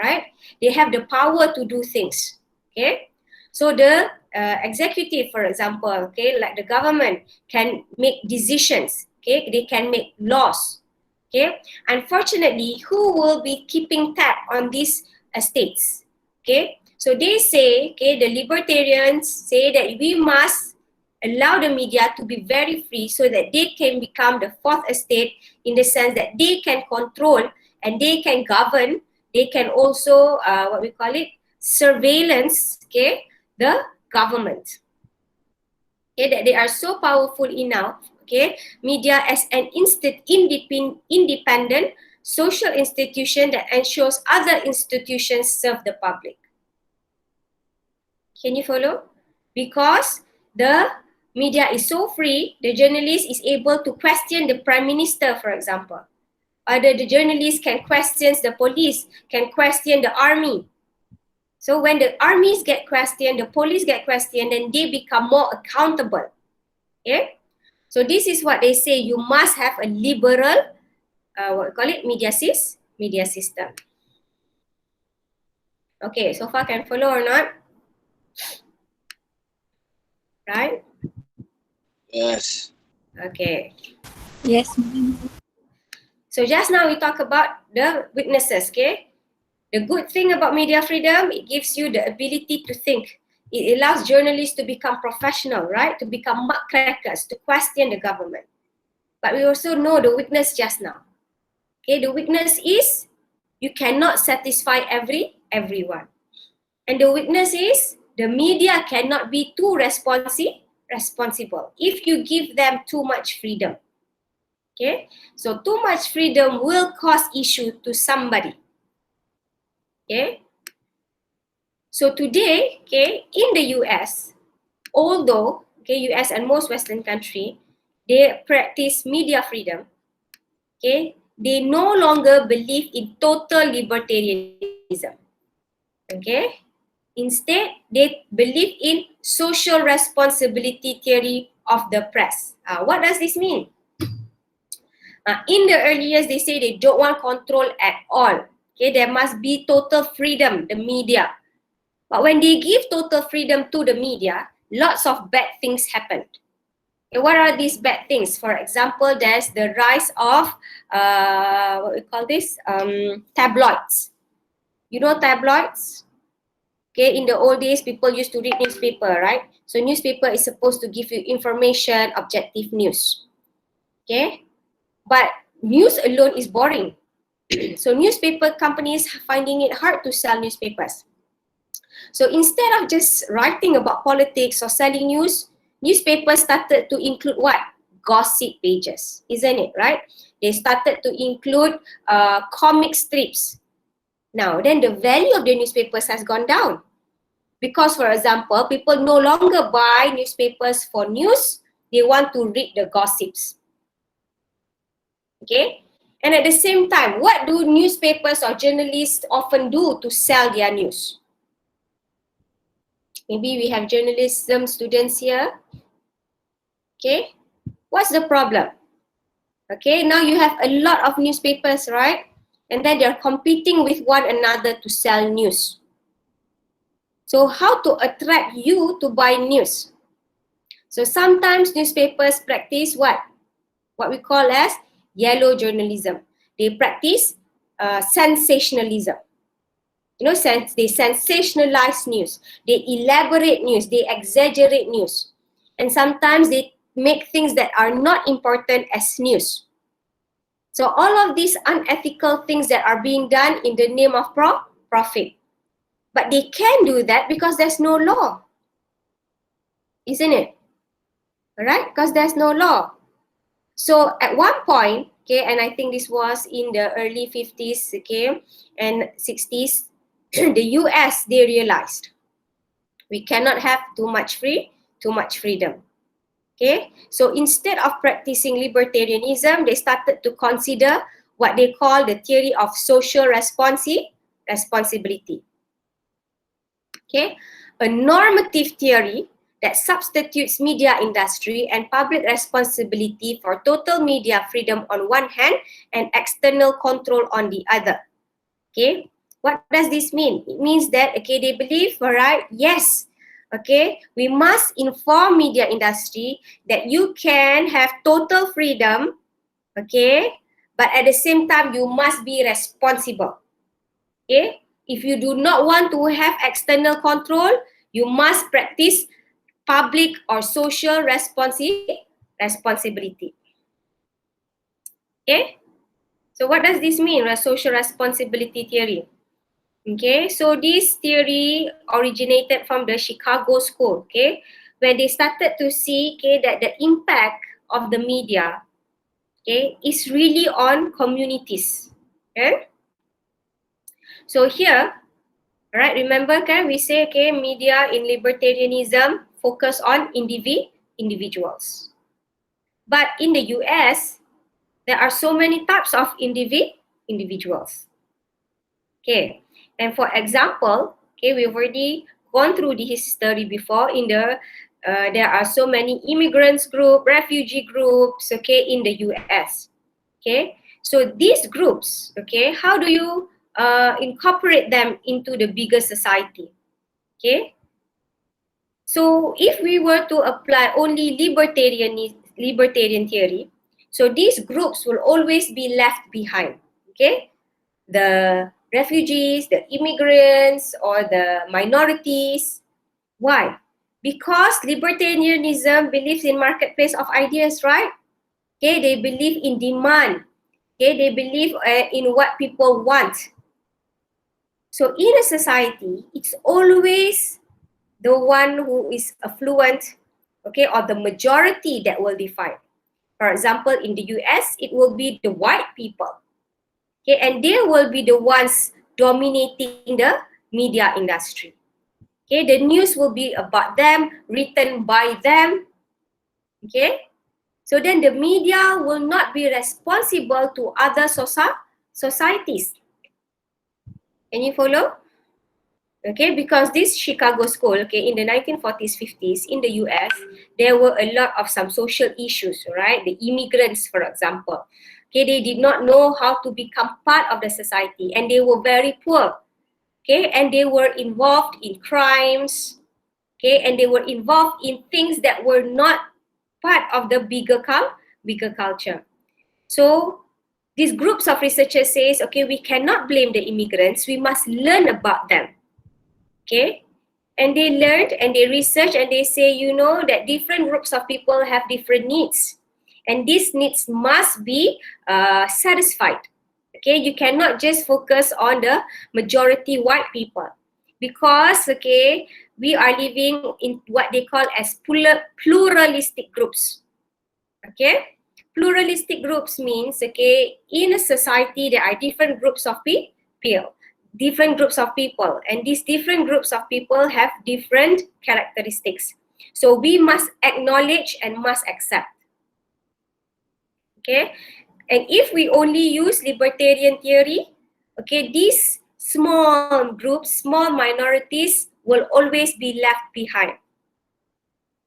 right? They have the power to do things, okay? So the executive, for example, okay, like the government can make decisions, okay, they can make laws, okay. Unfortunately, who will be keeping tab on these estates, okay? So they say, okay, the libertarians say that we must allow the media to be very free so that they can become the fourth estate, in the sense that they can control and they can govern, they can also, surveillance, okay, the government. Okay, that they are so powerful enough, okay, media as an independent social institution that ensures other institutions serve the public. Can you follow? Because the media is so free, the journalist is able to question the prime minister, for example. The journalist can question the police, can question the army. So when the armies get questioned, the police get questioned, then they become more accountable. Okay? So this is what they say, you must have a liberal, media system. Okay, so far can follow or not? Right? Yes. Okay. Yes. So just now we talk about the weaknesses, okay? The good thing about media freedom, it gives you the ability to think. It allows journalists to become professional, right? To become muckrackers, to question the government. But we also know the weakness just now. Okay, the weakness is you cannot satisfy everyone. And the weakness is the media cannot be too responsible if you give them too much freedom. Okay, so too much freedom will cause issue to somebody. Okay, so today, okay, in the US, although, okay, US and most Western country, they practice media freedom, okay, they no longer believe in total libertarianism, okay. Instead, they believe in social responsibility theory of the press. What does this mean? In the early years, they say they don't want control at all. Okay, there must be total freedom, the media. But when they give total freedom to the media, lots of bad things happened. Okay, what are these bad things? For example, there's the rise of what we call this tabloids. You know tabloids? Okay, in the old days, people used to read newspaper, right? So newspaper is supposed to give you information, objective news. Okay, but news alone is boring. So newspaper companies are finding it hard to sell newspapers. So instead of just writing about politics or selling news, newspapers started to include what? Gossip pages, isn't it, right? They started to include comic strips. Now, then the value of the newspapers has gone down. Because, for example, people no longer buy newspapers for news, they want to read the gossips. Okay? And at the same time, what do newspapers or journalists often do to sell their news? Maybe we have journalism students here. Okay? What's the problem? Okay, now you have a lot of newspapers, right? And then they're competing with one another to sell news. So how to attract you to buy news? So sometimes newspapers practice what? What we call as yellow journalism. They practice sensationalism. You know, they sensationalize news. They elaborate news. They exaggerate news. And sometimes they make things that are not important as news. So all of these unethical things that are being done in the name of profit. But they can do that because there's no law. Isn't it? Alright? Because there's no law. So at one point, okay, and I think this was in the early 50s, okay, and 60s, the US, they realized we cannot have too much freedom. Okay, so instead of practicing libertarianism, they started to consider what they call the theory of social responsibility. Okay, a normative theory that substitutes media industry and public responsibility for total media freedom on one hand and external control on the other. Okay, what does this mean? It means that, okay, they believe, alright, yes, okay, we must inform media industry that you can have total freedom, okay, but at the same time, you must be responsible. Okay, if you do not want to have external control, you must practice public or social responsibility. Okay, so what does this mean, a social responsibility theory? Okay, so this theory originated from the Chicago School, okay, where they started to see, okay, that the impact of the media, okay, is really on communities. Okay, so here, right, remember, okay, we say, okay, media in libertarianism focus on individuals. But in the US, there are so many types of individuals. Okay, and for example, okay, we've already gone through the history before. In the there are so many immigrants group, refugee groups, okay, in the US. Okay, so these groups, okay, how do you incorporate them into the bigger society? Okay, so if we were to apply only libertarian theory, so these groups will always be left behind. Okay, the refugees, the immigrants, or the minorities. Why? Because libertarianism believes in marketplace of ideas, right? Okay, they believe in demand. Okay, they believe in what people want. So in a society, it's always the one who is affluent, okay, or the majority that will define. For example, in the US, it will be the white people. Okay, and they will be the ones dominating the media industry. Okay, the news will be about them, written by them. Okay, so then the media will not be responsible to other societies. Can you follow? Okay, because this Chicago School, okay, in the 1940s, 50s, in the US, there were a lot of some social issues, right? The immigrants, for example. Okay, they did not know how to become part of the society and they were very poor. Okay, and they were involved in crimes. okay, and they were involved in things that were not part of the bigger culture. So these groups of researchers says, okay, we cannot blame the immigrants, we must learn about them, okay? And they learned and they research and they say, you know, that different groups of people have different needs, and these needs must be satisfied. Okay, you cannot just focus on the majority white people, because okay, we are living in what they call as pluralistic groups. Okay, pluralistic groups means, okay, in a society there are different groups of people, and these different groups of people have different characteristics. So we must acknowledge and must accept. Okay, and if we only use libertarian theory, okay, these small groups, small minorities will always be left behind,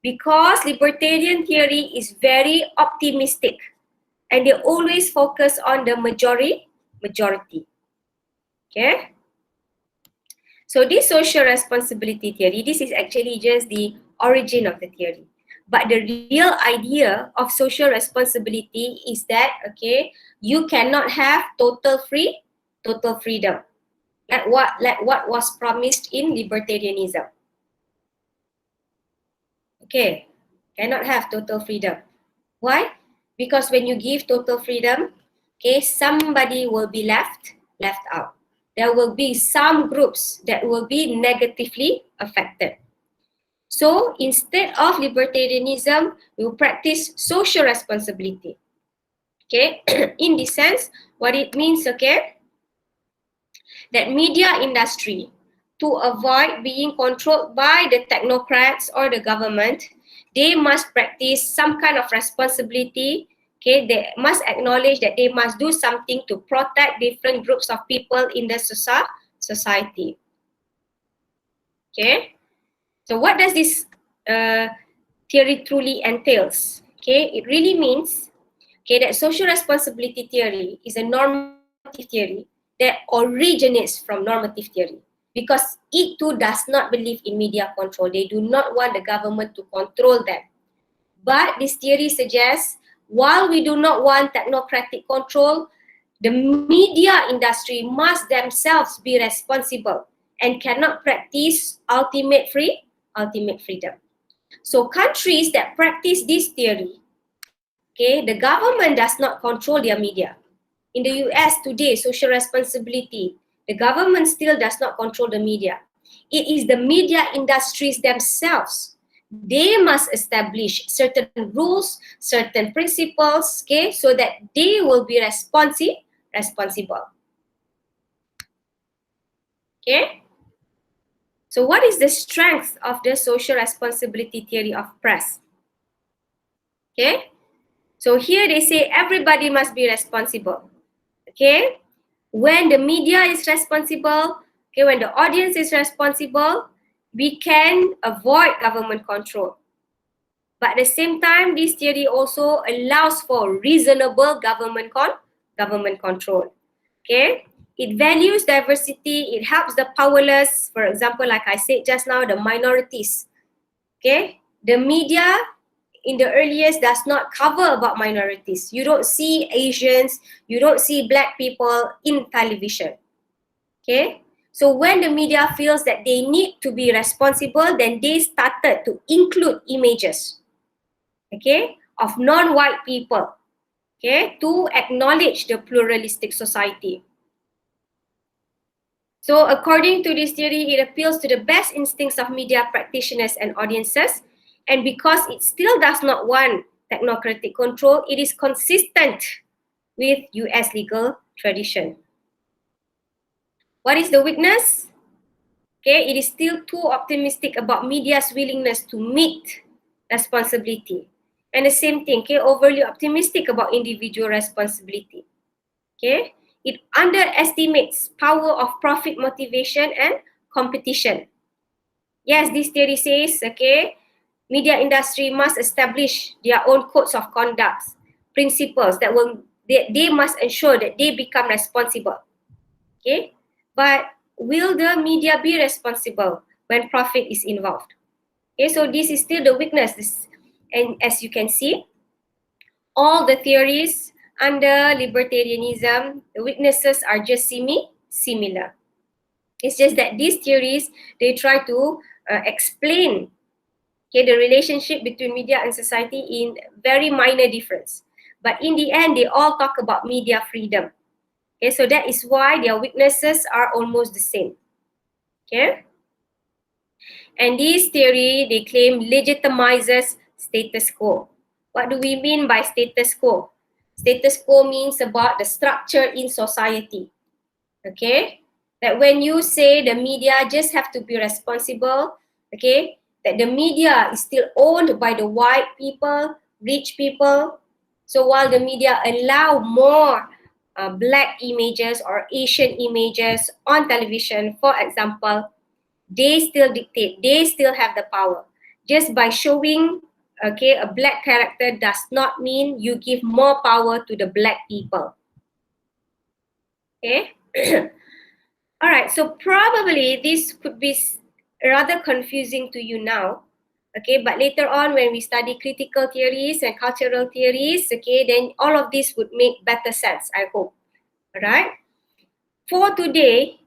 because libertarian theory is very optimistic and they always focus on the majority. Okay, so this social responsibility theory, this is actually just the origin of the theory. But the real idea of social responsibility is that, okay, you cannot have total freedom, like what was promised in libertarianism. Okay, cannot have total freedom. Why? Because when you give total freedom, okay, somebody will be left out. There will be some groups that will be negatively affected. So instead of libertarianism, we will practice social responsibility. Okay, in this sense, what it means, okay, that media industry, to avoid being controlled by the technocrats or the government, they must practice some kind of responsibility. Okay, they must acknowledge that they must do something to protect different groups of people in the society. Okay, so what does this theory truly entails? Okay, it really means, okay, that social responsibility theory is a normative theory that originates from normative theory, because it too does not believe in media control. They do not want the government to control them. But this theory suggests, while we do not want technocratic control, the media industry must themselves be responsible and cannot practice ultimate freedom. So countries that practice this theory, okay, the government does not control their media. In the US today, social responsibility, the government still does not control the media. It is the media industries themselves. They must establish certain rules, certain principles, okay, so that they will be responsible. Okay? So what is the strength of the social responsibility theory of press? Okay? So here they say everybody must be responsible. Okay? When the media is responsible, okay, when the audience is responsible, we can avoid government control. But at the same time, this theory also allows for reasonable government control. Okay? It values diversity, it helps the powerless, for example, like I said just now, the minorities. Okay? The media in the earliest does not cover about minorities. You don't see Asians, you don't see black people in television. Okay? So when the media feels that they need to be responsible, then they started to include images, okay, of non-white people, okay, to acknowledge the pluralistic society. So according to this theory, it appeals to the best instincts of media practitioners and audiences, and because it still does not want technocratic control, it is consistent with US legal tradition. What is the weakness? Okay, it is still too optimistic about media's willingness to meet responsibility. And the same thing, okay, overly optimistic about individual responsibility. Okay, it underestimates power of profit motivation and competition. Yes, this theory says, okay, media industry must establish their own codes of conduct, principles that they must ensure that they become responsible. Okay, but will the media be responsible when profit is involved? Okay, so this is still the weakness. And as you can see, all the theories under libertarianism, the weaknesses are just similar. It's just that these theories, they try to explain, okay, the relationship between media and society in very minor difference. But in the end, they all talk about media freedom. Okay, so that is why their weaknesses are almost the same. Okay? And this theory, they claim, legitimizes status quo. What do we mean by status quo? Status quo means about the structure in society. Okay? That when you say the media just have to be responsible, okay, that the media is still owned by the white people, rich people. So while the media allow more black images or Asian images on television, for example, they still dictate, they still have the power. Just by showing, okay, a black character does not mean you give more power to the black people. Okay? All right, so probably this could be rather confusing to you now, okay, but later on when we study critical theories and cultural theories, okay, then all of this would make better sense, I hope. All right? For today,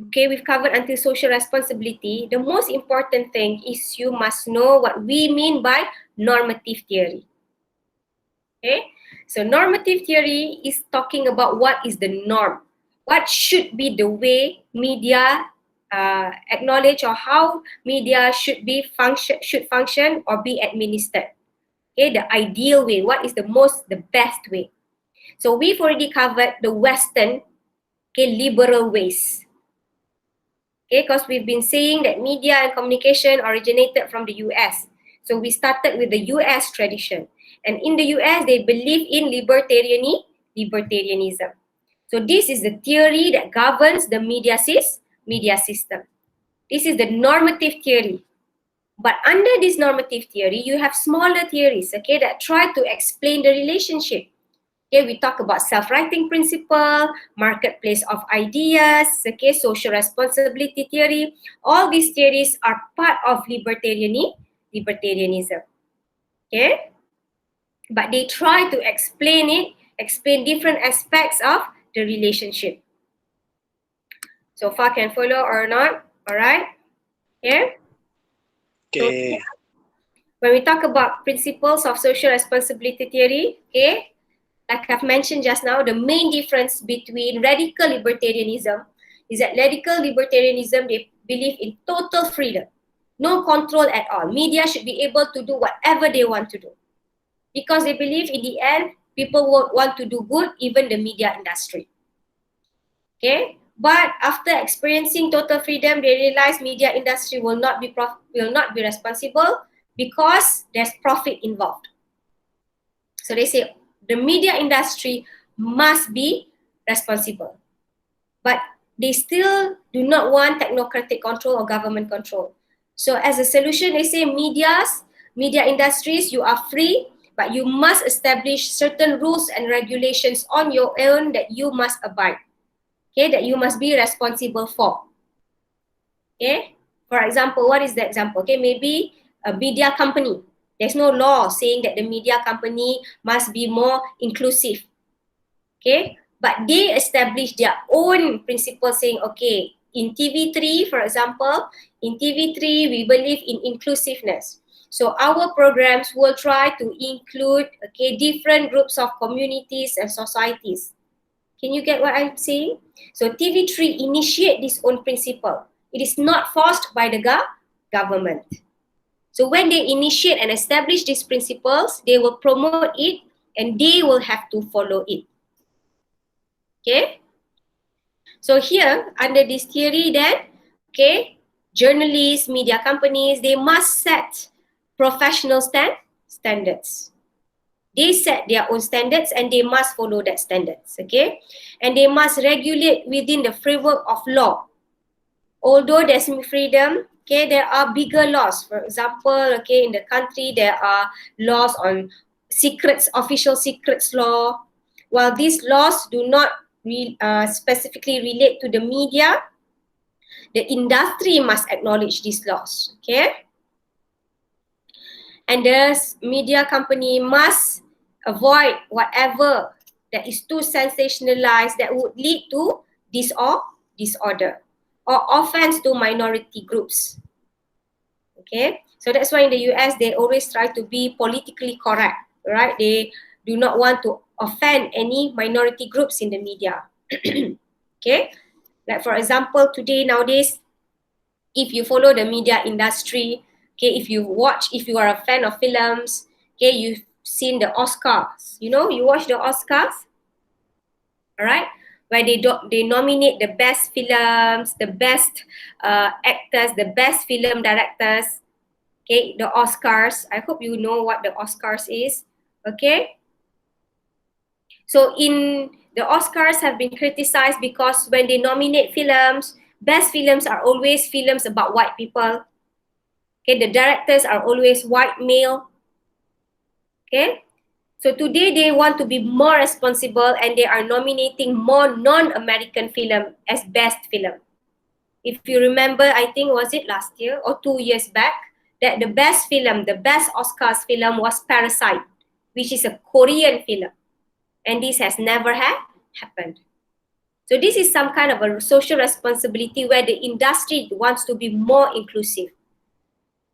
okay, we've covered until social responsibility. The most important thing is you must know what we mean by normative theory. Okay, so normative theory is talking about what is the norm. What should be the way media acknowledge, or how media should function or be administered. Okay, the ideal way. What is the best way? So we've already covered the Western, okay, liberal ways. Okay, because we've been saying that media and communication originated from the US. So we started with the US tradition. And in the US, they believe in libertarianism. So this is the theory that governs the media system. This is the normative theory. But under this normative theory, you have smaller theories, okay, that try to explain the relationship. Okay, we talk about self-writing principle, marketplace of ideas, okay, social responsibility theory. All these theories are part of libertarianism. Okay? But they try to explain different aspects of the relationship. So far, can follow or not? All right? Okay? Okay. So, when we talk about principles of social responsibility theory, okay, like I've mentioned just now, the main difference between radical libertarianism is that radical libertarianism, they believe in total freedom, no control at all. Media should be able to do whatever they want to do, because they believe in the end, people will want to do good, even the media industry. Okay, but after experiencing total freedom, they realize media industry will not be responsible because there's profit involved. So they say the media industry must be responsible, but they still do not want technocratic control or government control. So as a solution, they say media industries, you are free, but you must establish certain rules and regulations on your own that you must abide. Okay, that you must be responsible for. Okay, for example, what is the example? Okay, maybe a media company. There's no law saying that the media company must be more inclusive. Okay, but they establish their own principles saying, okay, in TV3, for example, in TV3, we believe in inclusiveness. So our programs will try to include, okay, different groups of communities and societies. Can you get what I'm saying? So TV3 initiate this own principle. It is not forced by the government. So when they initiate and establish these principles, they will promote it and they will have to follow it. Okay? So here, under this theory then, okay, journalists, media companies, they must set professional standards. They set their own standards and they must follow that standards, okay? And they must regulate within the framework of law. Although there's freedom, okay, there are bigger laws. For example, okay, in the country, there are laws on secrets, official secrets law. While these laws do not specifically relate to the media, the industry must acknowledge these laws, okay? and the media company must avoid whatever that is too sensationalized that would lead to disorder or offense to minority groups. Okay, so that's why in the US they always try to be politically correct, right? They do not want to offend any minority groups in the media. Okay, like for example, nowadays, if you follow the media industry, okay, if you are a fan of films, okay, you've seen the Oscars, you watch the Oscars, all right, where they nominate the best films, the best actors, the best film directors, okay, the Oscars. I hope you know what the Oscars is, okay. So in the Oscars have been criticized because when they nominate films, best films are always films about white people. Okay, the directors are always white male. Okay, so today they want to be more responsible and they are nominating more non-American film as best film. If you remember, I think was it last year or 2 years back, that the best film, the best Oscars film was Parasite, which is a Korean film. And this has never happened. So this is some kind of a social responsibility where the industry wants to be more inclusive.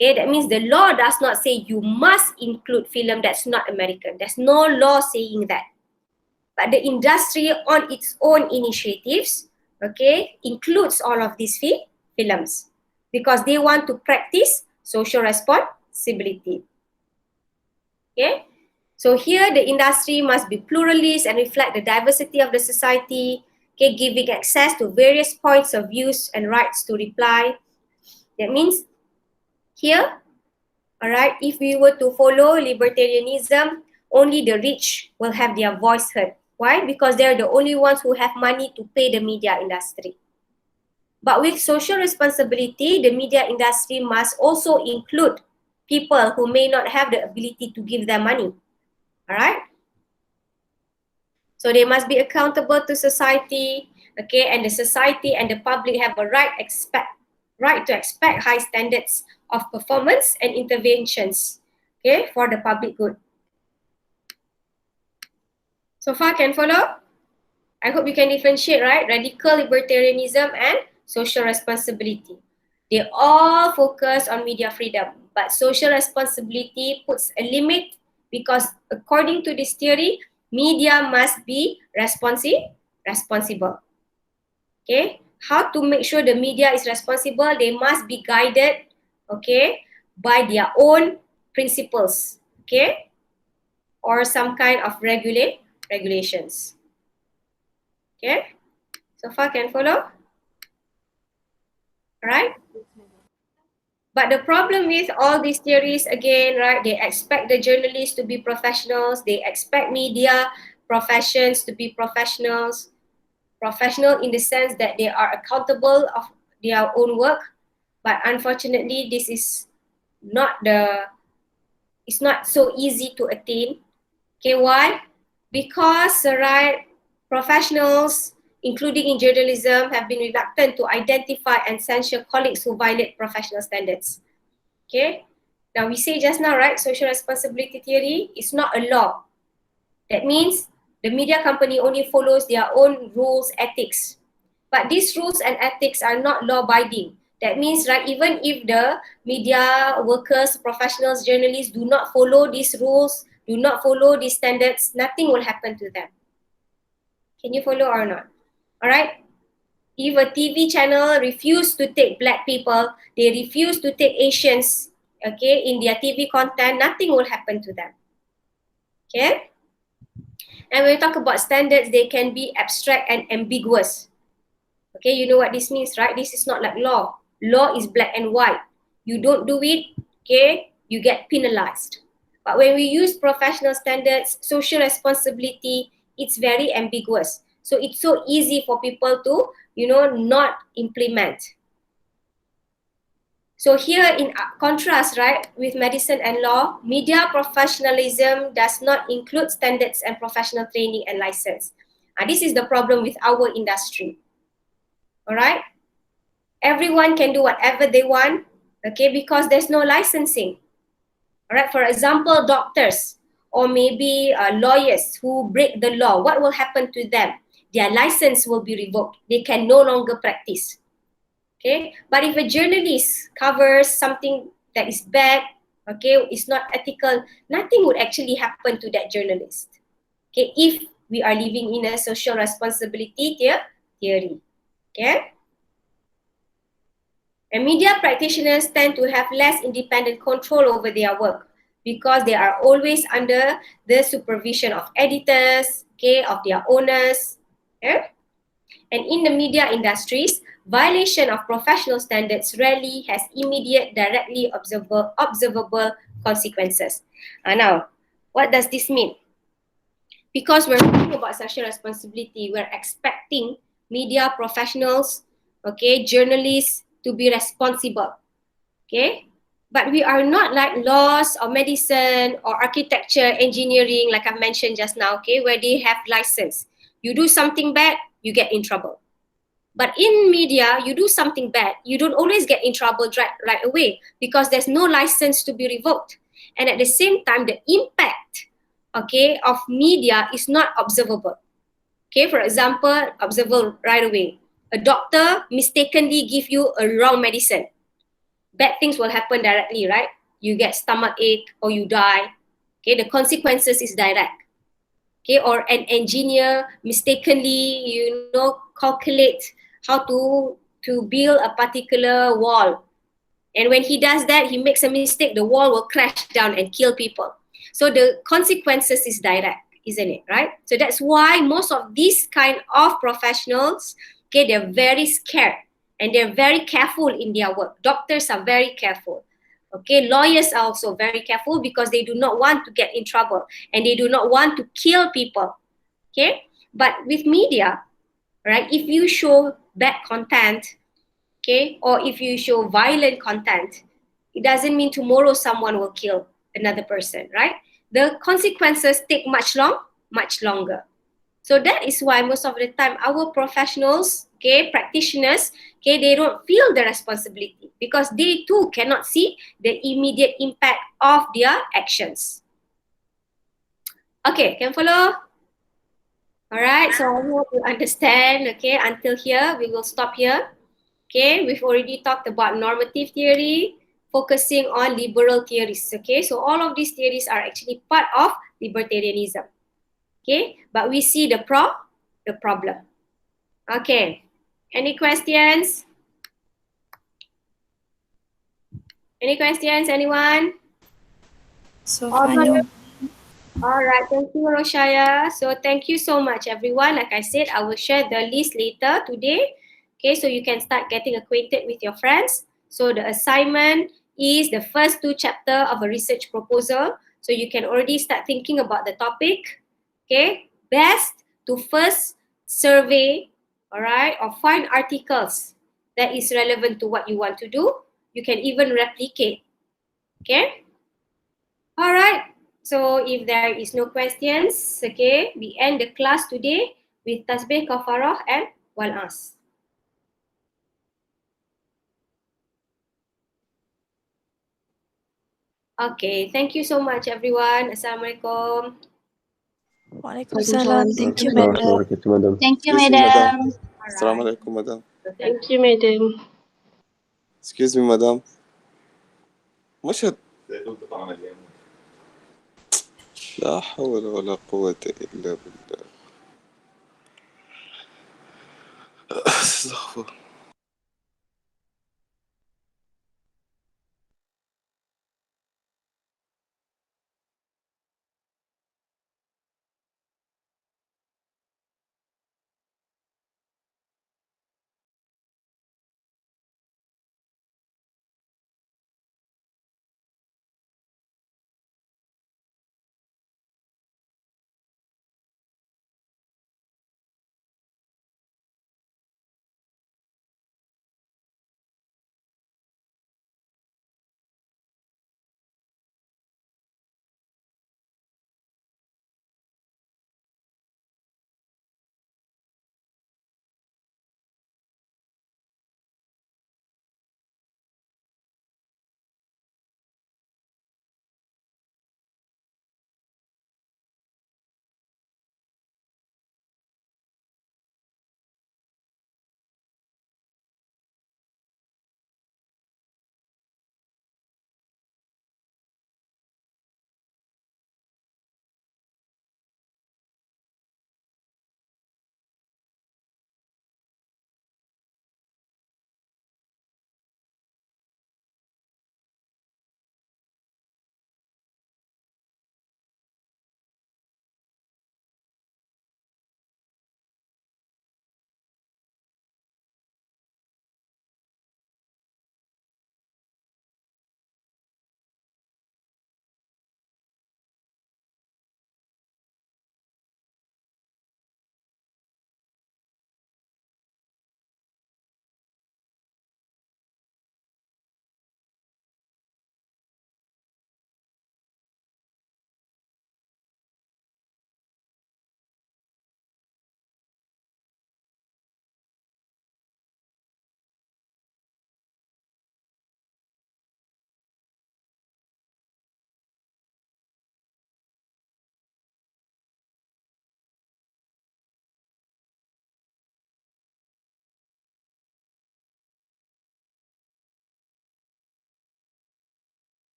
Okay, that means the law does not say you must include film that's not American. There's no law saying that. But the industry on its own initiatives, okay, includes all of these films because they want to practice social responsibility. Okay, so here the industry must be pluralist and reflect the diversity of the society, okay, giving access to various points of views and rights to reply. That means here, all right, if we were to follow libertarianism, only the rich will have their voice heard. Why? Because they're the only ones who have money to pay the media industry. But with social responsibility, the media industry must also include people who may not have the ability to give them money. All right? So they must be accountable to society, okay? And the society and the public have a right to expect high standards of performance and interventions, okay, for the public good. So far, can follow? I hope you can differentiate, right? Radical libertarianism and social responsibility. They all focus on media freedom, but social responsibility puts a limit because according to this theory, media must be responsible. Okay? How to make sure the media is responsible? They must be guided, okay, by their own principles, okay, or some kind of regulations. Okay, so far can follow? Right? But the problem with all these theories, again, right, they expect the journalists to be professionals, they expect media professions to be professional in the sense that they are accountable of their own work. But unfortunately, this is it's not so easy to attain. Okay, why? Because, right, professionals, including in journalism, have been reluctant to identify and censure colleagues who violate professional standards. Okay, now we say just now, right, social responsibility theory is not a law. That means the media company only follows their own rules, ethics. But these rules and ethics are not law-binding. That means, right, even if the media workers, professionals, journalists do not follow these rules, do not follow these standards, nothing will happen to them. Can you follow or not? All right. If a TV channel refuse to take black people, they refuse to take Asians, okay, in their TV content, nothing will happen to them. Okay. And when we talk about standards, they can be abstract and ambiguous. Okay, you know what this means, right? This is not like law. Law is black and white. You don't do it, okay, you get penalized. But when we use professional standards, social responsibility, it's very ambiguous. So it's so easy for people to, not implement. So here in contrast, right, with medicine and law, media professionalism does not include standards and professional training and license. This is the problem with our industry. All right? Everyone can do whatever they want, okay, because there's no licensing. All right, for example, doctors or maybe lawyers who break the law, what will happen to them? Their license will be revoked. They can no longer practice. Okay, but if a journalist covers something that is bad, okay, it's not ethical, nothing would actually happen to that journalist. Okay, if we are living in a social responsibility theory. Okay. And media practitioners tend to have less independent control over their work because they are always under the supervision of editors, okay, of their owners. Okay? And in the media industries, violation of professional standards rarely has immediate, directly observable consequences. Now, what does this mean? Because we're talking about social responsibility, we're expecting media professionals, okay, journalists to be responsible, okay? But we are not like laws or medicine or architecture, engineering, like I mentioned just now, okay, where they have license. You do something bad, you get in trouble. But in media, you do something bad, you don't always get in trouble right away because there's no license to be revoked. And at the same time, the impact, okay, of media is not observable. Okay, for example, observable right away. A doctor mistakenly give you a wrong medicine. Bad things will happen directly, right? You get stomach ache or you die. Okay, the consequences is direct. Okay, or an engineer mistakenly, calculate how to build a particular wall. And when he does that, he makes a mistake, the wall will crash down and kill people. So the consequences is direct, isn't it, right? So that's why most of these kind of professionals, okay, they're very scared and they're very careful in their work. Doctors are very careful. Okay, lawyers are also very careful because they do not want to get in trouble and they do not want to kill people. Okay, but with media, right, if you show bad content, okay, or if you show violent content, it doesn't mean tomorrow someone will kill another person, right? The consequences take much longer. So that is why most of the time our professionals, okay, practitioners, okay, they don't feel the responsibility because they too cannot see the immediate impact of their actions. Okay, can follow? All right, so I hope you understand. Okay, until here, we will stop here. Okay, we've already talked about normative theory, focusing on liberal theories. Okay, so all of these theories are actually part of libertarianism. Okay, but we see the problem. Okay, any questions? Any questions, anyone? So far, no. All right, thank you, Roshaya. So thank you so much, everyone. Like I said, I will share the list later today. Okay, so you can start getting acquainted with your friends. So the assignment is the first 2 chapters of a research proposal. So you can already start thinking about the topic. Okay, best to first survey, all right, or find articles that is relevant to what you want to do. You can even replicate. Okay, all right. So if there is no questions, okay, we end the class today with tasbih, kafarah, and wal'as. Okay, thank you so much, everyone. Assalamualaikum. Waalaikumsalam. Thank you, madam. Thank you, Excuse me, madam. madam. Assalamu alaikum, madam. Thank you, madam. Excuse me, madam. مش لا حول ولا قوة إلا بالله. استغفر